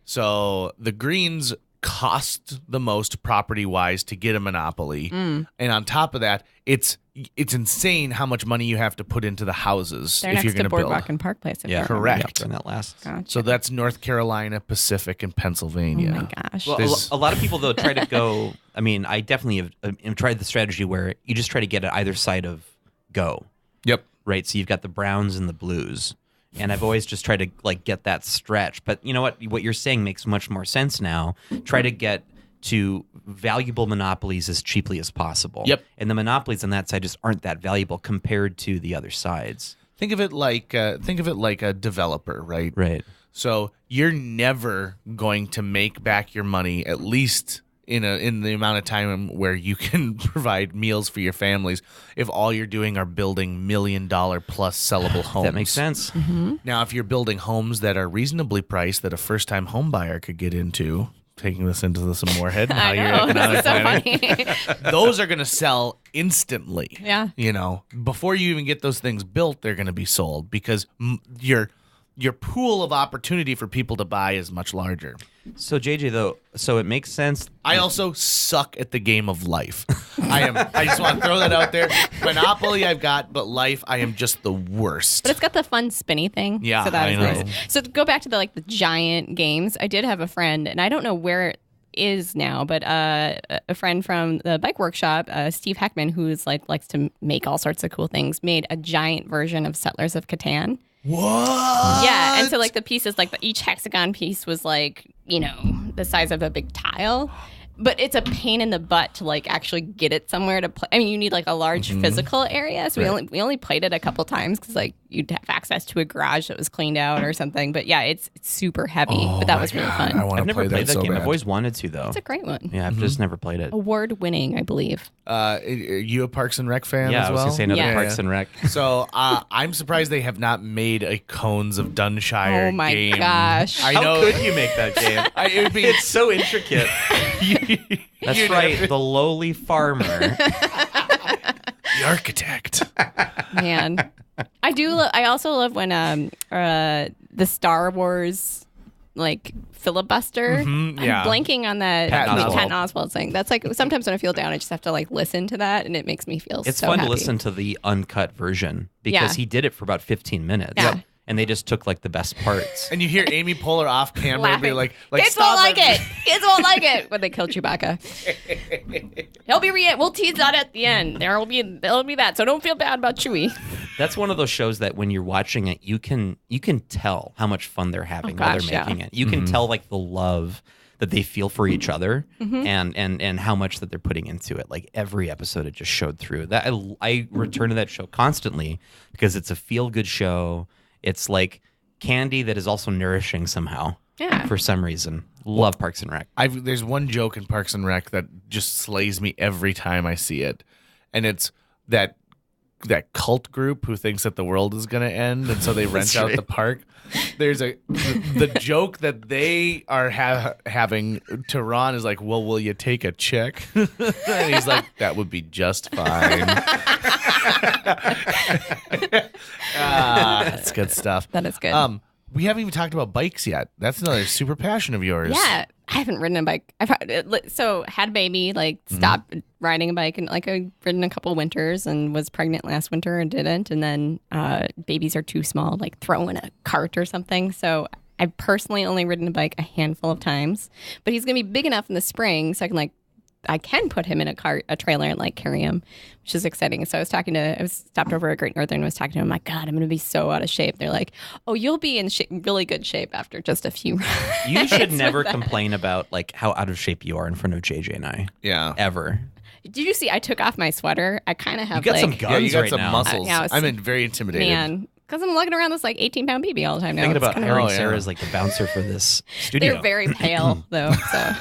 Speaker 1: So the greens cost the most property-wise to get a monopoly. And on top of that, it's insane how much money you have to put into the houses
Speaker 4: They're
Speaker 1: if
Speaker 4: next
Speaker 1: you're
Speaker 4: to
Speaker 1: going to build.
Speaker 4: Boardwalk and Park Place. if
Speaker 3: Yeah,
Speaker 4: I remember.
Speaker 1: Correct.
Speaker 3: Yep, and that last.
Speaker 4: Gotcha.
Speaker 1: So that's North Carolina, Pacific, and
Speaker 4: Oh
Speaker 1: Pennsylvania.
Speaker 4: my gosh.
Speaker 3: Well,
Speaker 1: There's-
Speaker 3: a lot of people though try to go. I mean, I definitely have tried the strategy where you just try to get at either side of go.
Speaker 1: Yep.
Speaker 3: Right. So you've got the Browns and the Blues, and I've always just tried to like get that stretch. But you know what? What you're saying makes much more sense now. Try to get to valuable monopolies as cheaply as possible.
Speaker 1: Yep.
Speaker 3: And the monopolies on that side just aren't that valuable compared to the other sides.
Speaker 1: Think of it like a developer, right?
Speaker 3: Right.
Speaker 1: So you're never going to make back your money, at least in the amount of time where you can provide meals for your families, if all you're doing are building $1 million plus sellable homes.
Speaker 3: That makes sense.
Speaker 1: Now, if you're building homes that are reasonably priced that a first-time home buyer could get into, taking this into some Moorhead, how
Speaker 4: I
Speaker 1: your
Speaker 4: know.
Speaker 1: economic
Speaker 4: This is so
Speaker 1: planning,
Speaker 4: funny.
Speaker 1: those are going to sell instantly.
Speaker 4: Yeah.
Speaker 1: You know, before you even get those things built, they're going to be sold because your pool of opportunity for people to buy is much larger.
Speaker 3: So JJ though, so it makes sense.
Speaker 1: I also suck at the game of life. I just want to throw that out there. Monopoly I've got, but life I am just the worst.
Speaker 4: But it's got the fun spinny thing.
Speaker 1: Yeah,
Speaker 4: so that
Speaker 1: I
Speaker 4: is
Speaker 1: know.
Speaker 4: nice. So to go back to the giant games, I did have a friend, and I don't know where it is now, but a friend from the bike workshop, Steve Heckman, who's likes to make all sorts of cool things, made a giant version of Settlers of Catan.
Speaker 1: What?
Speaker 4: Yeah, and so the pieces, each hexagon piece was the size of a big tile. But it's a pain in the butt to actually get it somewhere to play. I mean, you need a large physical area. So we only played it a couple times because you'd have access to a garage that was cleaned out or something. But yeah, it's super heavy. But that was really
Speaker 1: I
Speaker 4: fun.
Speaker 1: want
Speaker 3: I've
Speaker 1: to
Speaker 3: never
Speaker 1: play
Speaker 3: played that
Speaker 1: so
Speaker 3: game.
Speaker 1: bad.
Speaker 3: I've always wanted to though.
Speaker 4: It's a great one.
Speaker 3: Yeah, I've just never played it.
Speaker 4: Award winning, I believe.
Speaker 1: Are you a Parks and Rec fan
Speaker 3: Yeah,
Speaker 1: as
Speaker 3: I was
Speaker 1: well?
Speaker 3: gonna say another
Speaker 4: Yeah.
Speaker 3: Parks and Rec.
Speaker 1: So I'm surprised they have not made a Cones of Dunshire
Speaker 4: Oh my
Speaker 1: game.
Speaker 4: gosh.
Speaker 1: I know.
Speaker 3: you make that game?
Speaker 1: It would be.
Speaker 3: It's so intricate. That's right. The lowly farmer
Speaker 1: The architect.
Speaker 4: Man, I do. I also love when the Star Wars like filibuster. I'm blanking on that Patton Oswalt thing. That's like sometimes when I feel down, I just have to like listen to that, and it makes me feel.
Speaker 3: It's
Speaker 4: so
Speaker 3: fun
Speaker 4: happy.
Speaker 3: to listen to the uncut version because he did it for about 15 minutes.
Speaker 4: Yeah.
Speaker 3: And they just took like the best parts.
Speaker 1: And you hear Amy Poehler off camera and be
Speaker 4: Laughing.
Speaker 1: like
Speaker 4: Kids won't like it. Kids won't like it when they kill Chewbacca. He'll be we'll tease that at the end. There'll be that. So don't feel bad about Chewie.
Speaker 3: That's one of those shows that when you're watching it, you can tell how much fun they're having while they're making it. You can tell like the love that they feel for each other and how much that they're putting into it. Like every episode, it just showed through. That I return to that show constantly because it's a feel good show. It's like candy that is also nourishing somehow.
Speaker 4: Yeah.
Speaker 3: For some reason. Love Parks and Rec.
Speaker 1: There's one joke in Parks and Rec that just slays me every time I see it. And it's that cult group who thinks that the world is going to end, and so they rent out the park. There's the joke that they are having to Ron is like, well, will you take a check? And he's like, that would be just fine. That's good stuff.
Speaker 4: That is good.
Speaker 1: We haven't even talked about bikes yet. That's another super passion of yours.
Speaker 4: Yeah, I haven't ridden a bike. Had a baby, like stopped riding a bike, and like I've ridden a couple winters and was pregnant last winter and didn't. And then babies are too small, like throw in a cart or something. So I've personally only ridden a bike a handful of times, but he's gonna be big enough in the spring, so I can put him in a trailer and like carry him, which is exciting. So I was stopped over at Great Northern and was talking to him. I'm like, God, I'm going to be so out of shape. They're like, oh, you'll be in really good shape after just a few rides.
Speaker 3: You should never complain about like how out of shape you are in front of JJ and I.
Speaker 1: Yeah.
Speaker 3: Ever.
Speaker 4: Did you see? I took off my sweater. I kind of have
Speaker 3: You got some
Speaker 4: like,
Speaker 3: guns
Speaker 1: Yeah, you got
Speaker 3: right
Speaker 1: some
Speaker 3: now.
Speaker 1: muscles.
Speaker 4: Yeah,
Speaker 1: I'm very intimidated.
Speaker 4: man, because I'm lugging around this like 18-pound baby all the time now.
Speaker 3: Thinking
Speaker 4: It's
Speaker 3: about
Speaker 4: kinda
Speaker 3: hiring
Speaker 4: weird.
Speaker 3: Sarah as like the bouncer for this studio.
Speaker 4: They're very pale though, so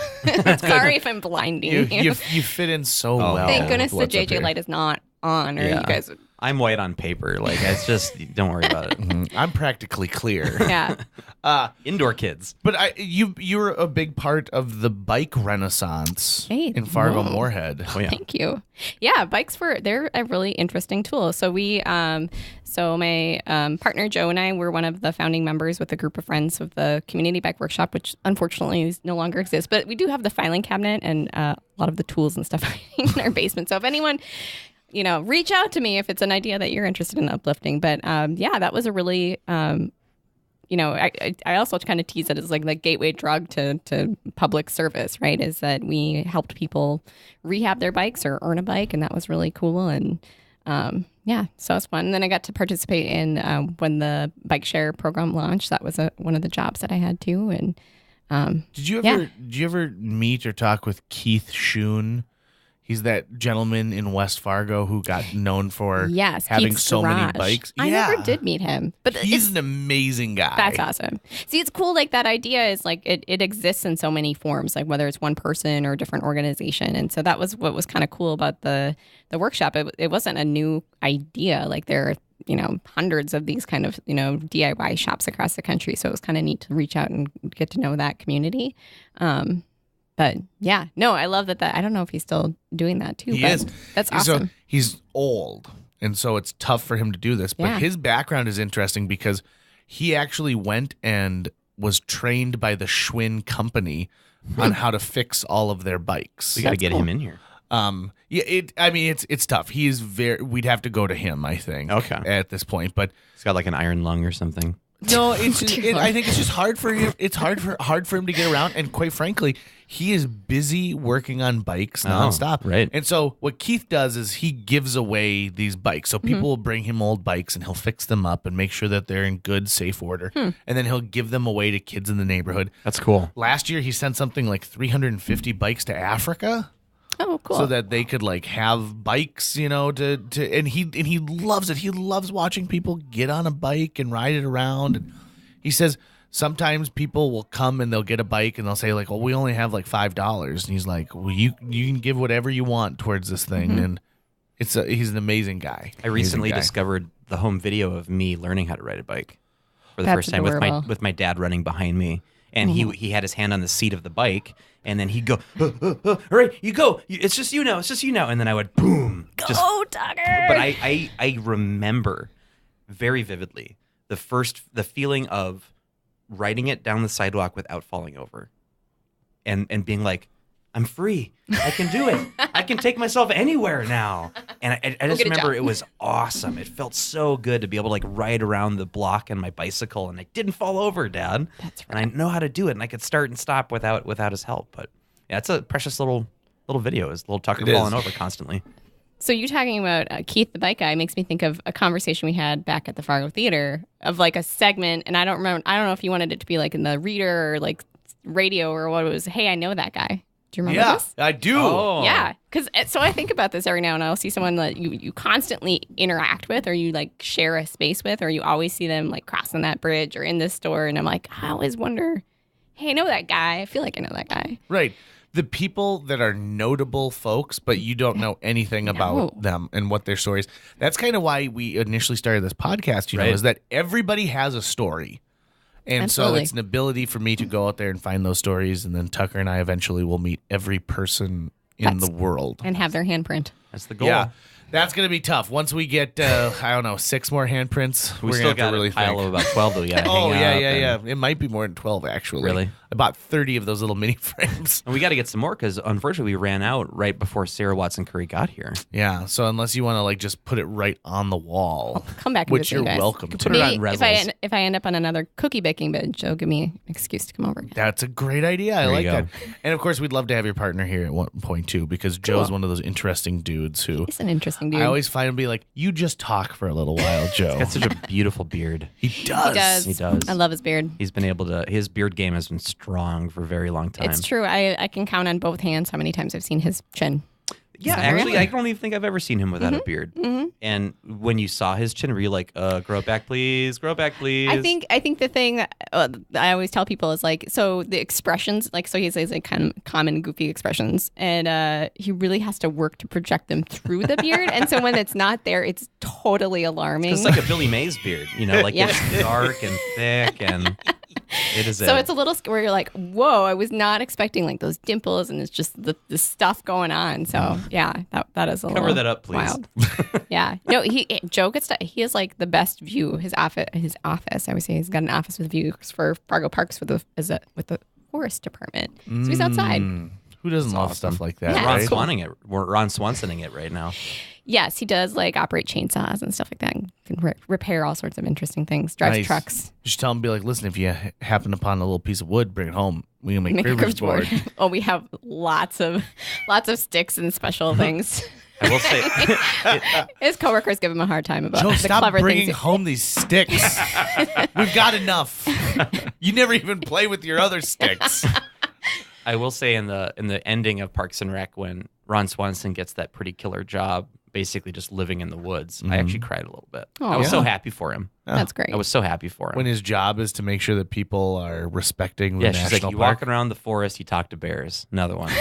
Speaker 4: sorry if I'm blinding you.
Speaker 1: You fit in so well.
Speaker 4: Thank goodness the
Speaker 1: What's up
Speaker 4: JJ
Speaker 1: here?
Speaker 4: light is not on, or
Speaker 3: Yeah.
Speaker 4: you guys would.
Speaker 3: I'm white on paper. Like it's just don't worry about it.
Speaker 1: I'm practically clear.
Speaker 4: Yeah.
Speaker 3: Indoor kids.
Speaker 1: But you're a big part of the bike renaissance
Speaker 4: Hey,
Speaker 1: in Fargo
Speaker 4: whoa.
Speaker 1: Moorhead.
Speaker 3: Oh yeah.
Speaker 4: Thank you. Yeah, bikes they're a really interesting tool. So my partner Joe and I were one of the founding members with a group of friends of the community bike workshop, which unfortunately no longer exists. But we do have the filing cabinet and a lot of the tools and stuff in our basement. So if anyone, reach out to me if it's an idea that you're interested in uplifting. But that was a really I also kind of tease it as like the gateway drug to public service, right? Is that we helped people rehab their bikes or earn a bike, and that was really cool. And so it was fun. And then I got to participate in when the bike share program launched. That was one of the jobs that I had too. And
Speaker 1: Did you ever meet or talk with Keith Schoon? He's that gentleman in West Fargo who got known for having
Speaker 4: Keith's
Speaker 1: so many
Speaker 4: Garage.
Speaker 1: bikes.
Speaker 4: I never did meet him, but
Speaker 1: He's an amazing guy.
Speaker 4: That's awesome. See, it's cool. Like that idea is like it exists in so many forms, like whether it's one person or a different organization. And so that was what was kind of cool about the workshop. It wasn't a new idea. Like there are, hundreds of these kind of, DIY shops across the country. So it was kind of neat to reach out and get to know that community. But yeah, no, I love that. I don't know if he's still doing that too.
Speaker 1: He is.
Speaker 4: That's awesome.
Speaker 1: So he's old, and so it's tough for him to do this. But
Speaker 4: Yeah.
Speaker 1: his background is interesting because he actually went and was trained by the Schwinn company on how to fix all of their bikes.
Speaker 3: We got to
Speaker 4: That's
Speaker 3: get
Speaker 4: cool.
Speaker 3: him in here.
Speaker 1: It's tough. He is we'd have to go to him, I think.
Speaker 3: Okay.
Speaker 1: At this point, but
Speaker 3: He's got like an iron lung or something.
Speaker 1: no, it's just,
Speaker 4: Dear Lord.
Speaker 1: I think it's just hard for him. It's hard for him to get around, and quite frankly, he is busy working on bikes nonstop.
Speaker 3: right.
Speaker 1: And so what Keith does is he gives away these bikes. So people will bring him old bikes, and he'll fix them up and make sure that they're in good, safe order, and then he'll give them away to kids in the neighborhood.
Speaker 3: That's cool.
Speaker 1: Last year, he sent something like 350 bikes to Africa.
Speaker 4: Oh, cool.
Speaker 1: So that they could like have bikes, and he loves it. He loves watching people get on a bike and ride it around. And he says sometimes people will come and they'll get a bike and they'll say like, "Well, we only have like $5," and he's like, "Well, you can give whatever you want towards this thing." And he's an amazing guy.
Speaker 3: I recently
Speaker 1: Amazing guy.
Speaker 3: discovered the home video of me learning how to ride a bike for the
Speaker 4: That's
Speaker 3: first time
Speaker 4: adorable.
Speaker 3: with my dad running behind me. and he had his hand on the seat of the bike, and then he'd go, all right, you go. It's just you now. It's just you now. And then I would boom.
Speaker 4: Go, Tucker.
Speaker 3: But I remember very vividly the feeling of riding it down the sidewalk without falling over, and being like, I'm free. I can do it. I can take myself anywhere now. And I just remember it was awesome. It felt so good to be able to like ride around the block on my bicycle, and I didn't fall over, Dad.
Speaker 4: That's
Speaker 3: right. And I know how to do it, and I could start and stop without his help. But yeah, it's a precious little video. Is little Tucker falling over constantly.
Speaker 4: So you talking about Keith the bike guy makes me think of a conversation we had back at the Fargo Theatre of like a segment, and I don't know if you wanted it to be like in the reader or like radio or what it was. Hey, I know that guy. Do you remember this?
Speaker 1: Yeah, I do.
Speaker 3: Oh.
Speaker 4: Yeah, because so I think about this every now and then. I'll see someone that you constantly interact with, or you like share a space with, or you always see them like crossing that bridge or in this store, and I'm like, I always wonder, hey, I know that guy. I feel like I know that guy.
Speaker 1: Right. The people that are notable folks, but you don't know anything about them and what their stories. That's kind of why we initially started this podcast, you know, is that everybody has a story. And so it's an ability for me to go out there and find those stories, and then Tucker and I eventually will meet every person in the world.
Speaker 4: And have their handprint.
Speaker 3: That's the goal.
Speaker 1: Yeah. That's going to be tough. Once we get, 6 more handprints,
Speaker 3: We
Speaker 1: we're
Speaker 3: still
Speaker 1: going to have
Speaker 3: got
Speaker 1: to really
Speaker 3: a pile
Speaker 1: think.
Speaker 3: of about 12 though. Yeah.
Speaker 1: Oh, yeah. It might be more than 12, actually.
Speaker 3: Really?
Speaker 1: About 30 of those little mini frames.
Speaker 3: And we got to get some more because unfortunately we ran out right before Sara Watson Curry got here.
Speaker 1: Yeah, so unless you want to like just put it right on the wall,
Speaker 4: Come back and
Speaker 1: which
Speaker 4: visit,
Speaker 1: you're
Speaker 4: you guys.
Speaker 1: welcome to.
Speaker 3: Put it on
Speaker 4: Maybe
Speaker 3: Rezzles.
Speaker 4: if I end up on another cookie baking bench, it'll give me an excuse to come over again.
Speaker 1: That's a great idea. I
Speaker 3: There
Speaker 1: like
Speaker 3: you
Speaker 1: that.
Speaker 3: go.
Speaker 1: And of course, we'd love to have your partner here at one point too, because Joe's one of those interesting dudes who
Speaker 4: He's an interesting dude.
Speaker 1: I always find him be like, you just talk for a little while, Joe.
Speaker 3: Got such a beautiful beard.
Speaker 1: He does.
Speaker 4: He does.
Speaker 3: He does.
Speaker 4: I love his beard.
Speaker 3: He's been able to. His beard game has been strong for a very long time.
Speaker 4: It's true. I can count on both hands how many times I've seen his chin.
Speaker 3: Yeah,
Speaker 4: So
Speaker 3: actually,
Speaker 4: really?
Speaker 3: I don't even think I've ever seen him without a beard. And when you saw his chin, were you like, "Grow it back, please. Grow it back, please."
Speaker 4: I think the thing that I always tell people is like, so the expressions, like, so he says like kind of common goofy expressions, and he really has to work to project them through the beard, and so when it's not there, it's totally alarming.
Speaker 3: It's like a Billy Mays beard, you know, like
Speaker 4: Yeah.
Speaker 3: it's dark and thick, and it is.
Speaker 4: So it's a little where you're like, whoa, I was not expecting like those dimples, and it's just the stuff going on. So yeah, that is a
Speaker 3: Cover
Speaker 4: little
Speaker 3: that up, please.
Speaker 4: wild. Yeah, no, Joe gets to, he has like the best view. His office. I would say he's got an office with views for Fargo Parks with the forest department. So he's outside.
Speaker 1: Who doesn't love stuff like that?
Speaker 4: Yeah,
Speaker 3: Ron
Speaker 4: it's cool.
Speaker 3: We're Ron Swansoning it right now.
Speaker 4: Yes, he does like operate chainsaws and stuff like that. And can repair all sorts of interesting things. Drives
Speaker 1: Nice.
Speaker 4: trucks.
Speaker 1: You should tell him, be like, listen, if you happen upon a little piece of wood, bring it home. We can make
Speaker 4: Make a
Speaker 1: cribbage
Speaker 4: cribbage
Speaker 1: board.
Speaker 4: board. Oh, we have lots of sticks and special things.
Speaker 3: I will say,
Speaker 4: His coworkers give him a hard time about
Speaker 1: Joe,
Speaker 4: the
Speaker 1: stop
Speaker 4: clever
Speaker 1: bringing
Speaker 4: things.
Speaker 1: home these sticks. We've got enough. You never even play with your other sticks.
Speaker 3: I will say in the ending of Parks and Rec, when Ron Swanson gets that pretty killer job, basically just living in the woods, I actually cried a little bit. I was
Speaker 4: Aw.
Speaker 3: so happy for him.
Speaker 4: That's great.
Speaker 3: I was so happy for him.
Speaker 1: When his job is to make sure that people are respecting the
Speaker 3: yeah, she's
Speaker 1: national
Speaker 3: like, you
Speaker 1: park.
Speaker 3: walking around the forest, you talk to bears. Another one.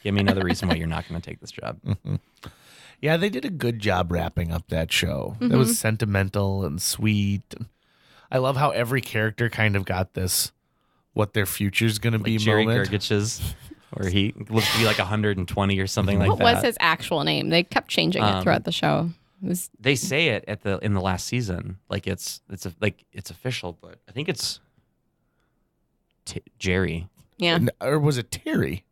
Speaker 3: Give me another reason why you're not going to take this job.
Speaker 1: Yeah, they did a good job wrapping up that show. That was sentimental and sweet. I love how every character kind of got this, what their future's going to be
Speaker 3: Like Jerry
Speaker 1: moment.
Speaker 3: Gergich's, where he looks to be like 120 or something like
Speaker 4: what
Speaker 3: that.
Speaker 4: was his actual name? They kept changing it throughout the show. It was
Speaker 3: They say it in the last season, like it's official, but I think it's Jerry.
Speaker 4: yeah.
Speaker 1: Or was it Terry?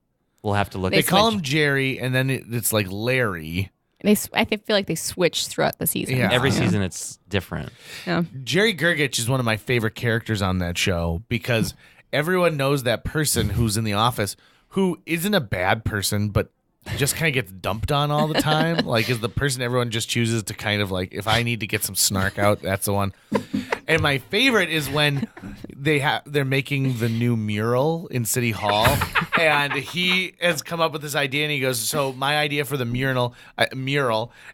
Speaker 3: We'll have to look.
Speaker 1: They
Speaker 3: at
Speaker 1: call him Jerry, and then it's like Larry.
Speaker 4: I feel like they switched throughout the season.
Speaker 1: Yeah.
Speaker 3: every season. It's different.
Speaker 4: Yeah.
Speaker 1: Jerry Gergich is one of my favorite characters on that show because everyone knows that person who's in the office who isn't a bad person, but just kind of gets dumped on all the time. Like, is the person everyone just chooses to kind of like, if I need to get some snark out, that's the one. And my favorite is when they're making the new mural in City Hall, and he has come up with this idea, and he goes, "So my idea for the mural,"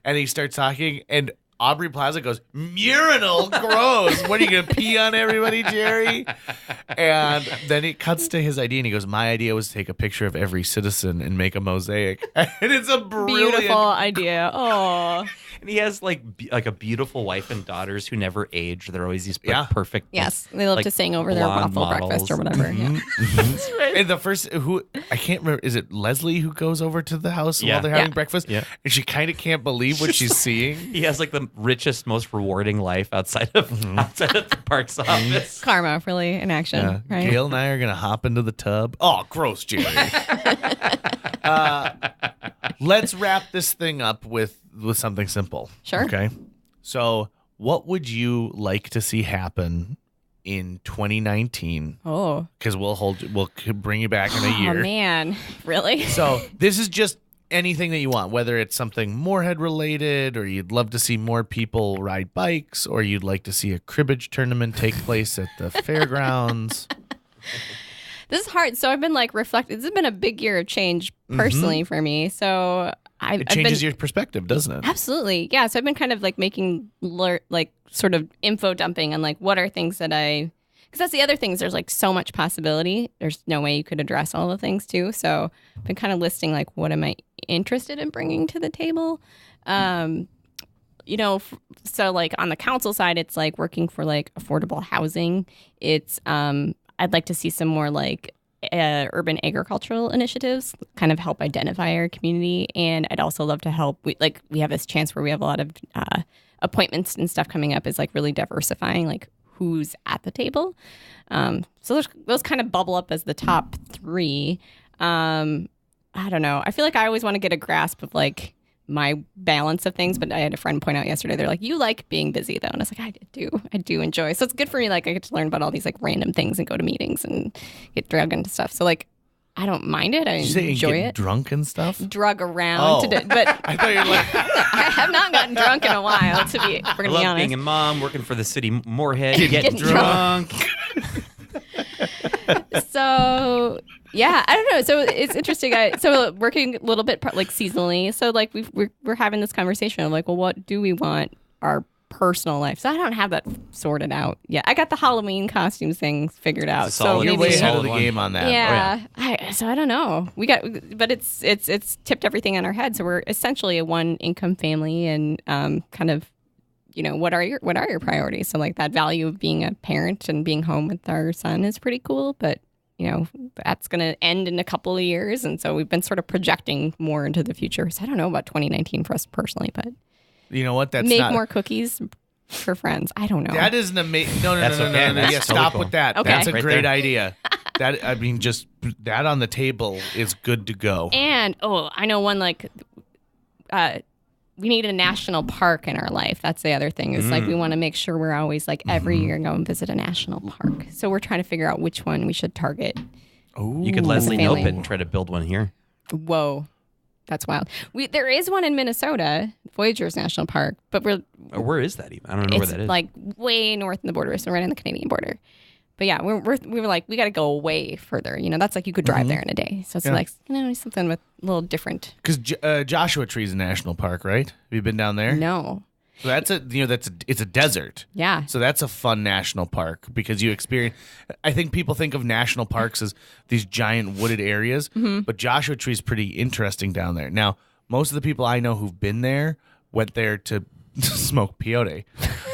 Speaker 1: and he starts talking, and Aubrey Plaza goes, "Mural, gross. What are you gonna pee on everybody, Jerry?" And then it cuts to his idea, and he goes, "My idea was to take a picture of every citizen and make a mosaic." And it's a brilliant.
Speaker 4: Beautiful idea. Oh.
Speaker 3: And he has like a beautiful wife and daughters who never age. They're always these perfect.
Speaker 4: Yes, they love
Speaker 3: like,
Speaker 4: to sing over their
Speaker 3: blonde
Speaker 4: waffle breakfast or whatever. Yeah.
Speaker 1: That's right. And the first I can't remember, is it Leslie who goes over to the house while they're having breakfast?
Speaker 3: Yeah.
Speaker 1: And she kind of can't believe what she's seeing.
Speaker 3: He has like the richest, most rewarding life outside of the park's office.
Speaker 4: Karma, really, in action. Right?
Speaker 1: Gail and I are gonna hop into the tub. Oh, gross, Jerry. Let's wrap this thing up with something simple.
Speaker 4: Sure.
Speaker 1: Okay. So, what would you like to see happen in 2019?
Speaker 4: Oh.
Speaker 1: Because we'll bring you back in a year.
Speaker 4: Oh man, really?
Speaker 1: So this is just anything that you want, whether it's something Moorhead related, or you'd love to see more people ride bikes, or you'd like to see a cribbage tournament take place at the fairgrounds.
Speaker 4: This is hard. So I've been like reflecting. This has been a big year of change personally for me. So
Speaker 1: It changes your perspective, doesn't it?
Speaker 4: Absolutely. Yeah. So I've been kind of like making sort of info dumping on like what are things that because that's the other thing is there's like so much possibility. There's no way you could address all the things too. So I've been kind of listing like what am I interested in bringing to the table. So like on the council side, it's like working for like affordable housing. It's I'd like to see some more like urban agricultural initiatives, kind of help identify our community. And I'd also love to help. We have this chance where we have a lot of appointments and stuff coming up, is like really diversifying like who's at the table. So those kind of bubble up as the top three. I don't know. I feel like I always want to get a grasp of like my balance of things, but I had a friend point out yesterday, they're like, you like being busy though. And I was like, I do enjoy. So it's good for me. Like I get to learn about all these like random things and go to meetings and get dragged into stuff. So like, I don't mind it. I enjoy it.
Speaker 1: Drunk and stuff?
Speaker 4: Drug around. But
Speaker 1: I thought you were like,
Speaker 4: I have not gotten drunk in a while, we're going to be honest.
Speaker 3: Being a mom, working for the city Moorhead,
Speaker 4: getting
Speaker 3: drunk.
Speaker 4: So yeah, I don't know. So it's interesting. So working a little bit like seasonally. So like we're having this conversation of like, well, what do we want our personal life? So I don't have that sorted out yet. I got the Halloween costumes things figured out. So
Speaker 1: you're
Speaker 4: maybe,
Speaker 1: way ahead of the game on that.
Speaker 4: Yeah. So I don't know. But it's tipped everything on our head. So we're essentially a one income family, and kind of, what are your priorities? So like that value of being a parent and being home with our son is pretty cool, but that's going to end in a couple of years. And so we've been sort of projecting more into the future. So I don't know about 2019 for us personally, but
Speaker 1: you know what? That's
Speaker 4: make more cookies for friends. I don't know.
Speaker 1: That is an amazing. No.
Speaker 3: That's okay. That's
Speaker 1: Yeah,
Speaker 3: totally
Speaker 1: stop
Speaker 3: cool.
Speaker 1: with that.
Speaker 4: Okay.
Speaker 1: That's a
Speaker 3: Right
Speaker 1: great
Speaker 3: there.
Speaker 1: idea. Just that on the table is good to go.
Speaker 4: And I know one like we need a national park in our life. That's the other thing is like we want to make sure we're always like every year go and visit a national park. So we're trying to figure out which one we should target.
Speaker 3: You could Leslie Knope
Speaker 4: family.
Speaker 3: it and try to build one here.
Speaker 4: Whoa. That's wild. There is one in Minnesota, Voyageurs National Park, but
Speaker 3: Where is that even? I don't know where that is.
Speaker 4: like way north in the border, so right on the Canadian border. But yeah, we were like, we got to go way further. That's like you could drive there in a day. So it's like something with a little different.
Speaker 1: Because Joshua Tree is a national park, right? Have you been down there?
Speaker 4: No.
Speaker 1: So that's it's a desert.
Speaker 4: Yeah.
Speaker 1: So that's a fun national park because you experience. I think people think of national parks as these giant wooded areas, but Joshua Tree is pretty interesting down there. Now, most of the people I know who've been there went there to smoke peyote,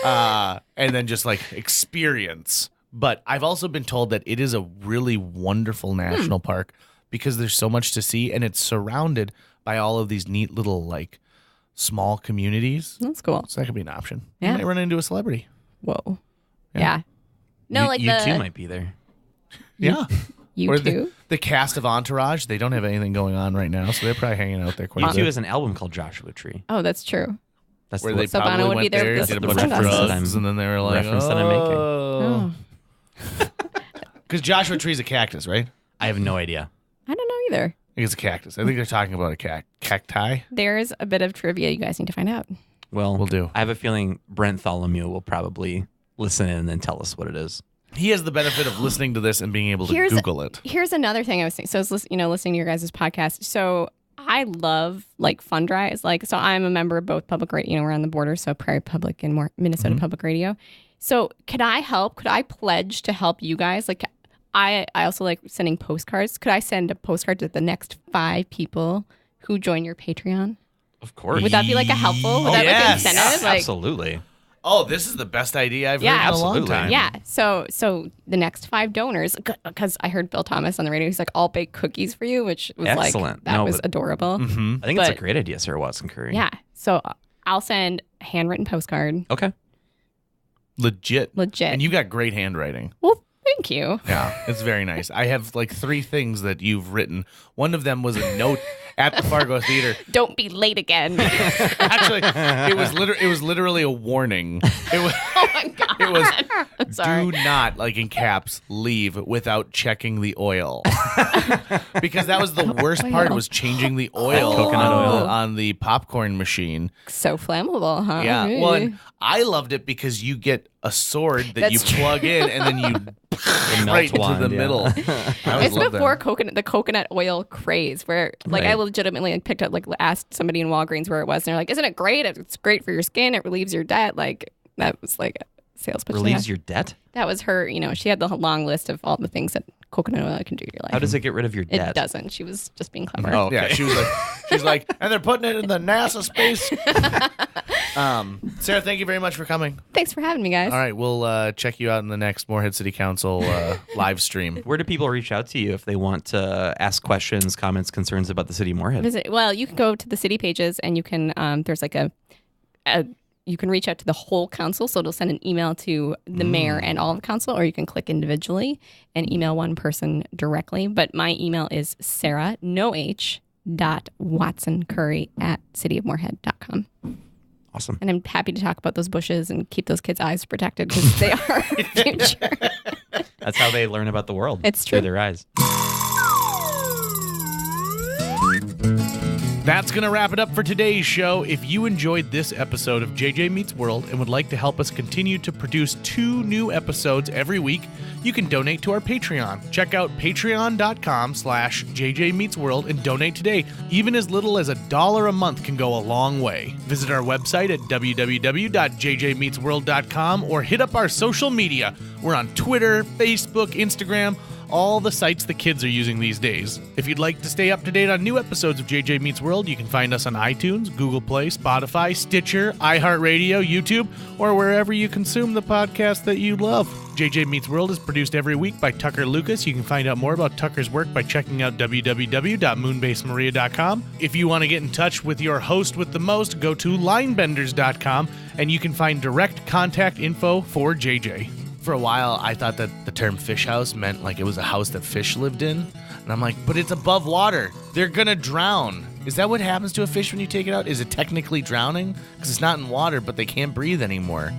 Speaker 1: and then just like experience. But I've also been told that it is a really wonderful national park because there's so much to see, and it's surrounded by all of these neat little like small communities.
Speaker 4: That's cool.
Speaker 1: So that could be an option.
Speaker 4: Yeah.
Speaker 1: You might run into a celebrity.
Speaker 4: Whoa.
Speaker 1: Yeah.
Speaker 4: Yeah. No, like
Speaker 3: you too might be there.
Speaker 1: Yeah.
Speaker 4: You
Speaker 1: Or
Speaker 4: too?
Speaker 1: the cast of Entourage, they don't have anything going on right now, so they're probably hanging out there quite a
Speaker 3: U2
Speaker 1: bit.
Speaker 3: has an album called Joshua Tree.
Speaker 4: Oh, that's true.
Speaker 3: That's
Speaker 1: Where
Speaker 3: the
Speaker 1: they
Speaker 4: So
Speaker 1: probably
Speaker 4: Bono would
Speaker 1: went
Speaker 4: be there
Speaker 1: there,
Speaker 4: with
Speaker 1: did a
Speaker 4: the
Speaker 1: bunch of
Speaker 4: sunglasses.
Speaker 1: drugs, and then they were like,
Speaker 3: Reference that I'm making.
Speaker 4: Oh.
Speaker 1: Because Joshua Tree's a cactus, right?
Speaker 3: I have no idea.
Speaker 4: I don't know either.
Speaker 1: I think it's a cactus. I think they're talking about a cacti.
Speaker 4: There's a bit of trivia you guys need to find out.
Speaker 3: Well,
Speaker 1: Will do.
Speaker 3: I have a feeling Brent Tholomew will probably listen in and then tell us what it is.
Speaker 1: He has the benefit of listening to this and being able to Google it.
Speaker 4: Here's another thing I was saying. So I was listening to your guys' podcast. So I love like fund drives. Like, so I'm a member of both public radio. We're on the border, so Prairie Public and Minnesota Public Radio. So could I help? Could I pledge to help you guys? Like, I also like sending postcards. Could I send a postcard to the next 5 people who join your Patreon?
Speaker 3: Of course.
Speaker 4: Would that be like a helpful? Would that like an
Speaker 1: yes.
Speaker 4: incentive? Like,
Speaker 3: Absolutely.
Speaker 1: Oh, this is the best idea I've
Speaker 4: Yeah,
Speaker 1: heard in a long
Speaker 3: absolutely.
Speaker 1: time.
Speaker 4: yeah. So the next 5 donors, because I heard Bill Thomas on the radio, he's like, I'll bake cookies for you, which was
Speaker 3: Excellent.
Speaker 4: like, that
Speaker 3: No,
Speaker 4: was
Speaker 3: but-
Speaker 4: adorable.
Speaker 3: I think it's a
Speaker 4: But-
Speaker 3: great idea, Sara Watson Curry.
Speaker 4: Yeah. So I'll send a handwritten postcard.
Speaker 3: Okay.
Speaker 1: Legit.
Speaker 4: Legit.
Speaker 1: And you got great handwriting.
Speaker 4: Well, thank you.
Speaker 1: Yeah, it's very nice. I have like 3 things that you've written. One of them was a note at the Fargo Theatre.
Speaker 4: Don't be late again.
Speaker 1: Actually, it was literally a warning. It was
Speaker 4: Oh my God.
Speaker 1: it was
Speaker 4: I'm sorry.
Speaker 1: do not, like in caps, leave without checking the oil. Because that was the worst part, was changing the oil,
Speaker 3: Coconut oil.
Speaker 1: on the popcorn machine.
Speaker 4: So flammable, huh?
Speaker 1: Yeah. Well, and I loved it because you get a sword that you
Speaker 4: That's true.
Speaker 1: plug in and then you right into
Speaker 3: wand,
Speaker 1: the
Speaker 3: yeah.
Speaker 1: middle. I always
Speaker 4: It's
Speaker 1: loved
Speaker 4: before
Speaker 1: that.
Speaker 4: the coconut oil craze, where like I
Speaker 3: Right.
Speaker 4: legitimately like, picked up, like asked somebody in Walgreens where it was, and they're like, "Isn't it great? It's great for your skin. It relieves your debt." Like that was like a sales pitch.
Speaker 3: Relieves
Speaker 4: Yeah.
Speaker 3: your debt?
Speaker 4: That was her. You know, she had the long list of all the things that coconut oil can do to your life.
Speaker 3: How does it get rid of your
Speaker 4: It
Speaker 3: debt?
Speaker 4: doesn't. She was just being clever.
Speaker 3: Oh, okay.
Speaker 1: Yeah, she's like, and they're putting it in the NASA space. Sarah, thank you very much for coming.
Speaker 4: Thanks for having me, guys.
Speaker 1: All right, we'll check you out in the next Moorhead City Council live stream.
Speaker 3: Where do people reach out to you if they want to ask questions, comments, concerns about the city of Moorhead?
Speaker 4: Well, you can go to the city pages, and you can there's like a you can reach out to the whole council, so it'll send an email to the mayor and all of the council, or you can click individually and email one person directly. But my email is Sara, no H, .watsoncurry@cityofmoorhead.com.
Speaker 3: Awesome.
Speaker 4: And I'm happy to talk about those bushes and keep those kids' eyes protected because they are our future.
Speaker 3: That's how they learn about the world.
Speaker 4: It's
Speaker 3: Through
Speaker 4: true.
Speaker 3: their eyes.
Speaker 1: That's going to wrap it up for today's show. If you enjoyed this episode of JJ Meets World and would like to help us continue to produce 2 new episodes every week, you can donate to our Patreon. Check out patreon.com/JJ Meets World and donate today. Even as little as $1 a month can go a long way. Visit our website at www.jjmeetsworld.com or hit up our social media. We're on Twitter, Facebook, Instagram, all the sites the kids are using these days. If you'd like to stay up to date on new episodes of JJ Meets World, you can find us on iTunes, Google Play, Spotify, Stitcher, iHeartRadio, YouTube, or wherever you consume the podcast that you love. JJ Meets World is produced every week by Tucker Lucas. You can find out more about Tucker's work by checking out www.moonbasemaria.com. If you want to get in touch with your host with the most, go to linebenders.com, and you can find direct contact info for JJ. For a while, I thought that the term fish house meant like it was a house that fish lived in. And I'm like, but it's above water. They're going to drown. Is that what happens to a fish when you take it out? Is it technically drowning? Because it's not in water, but they can't breathe anymore.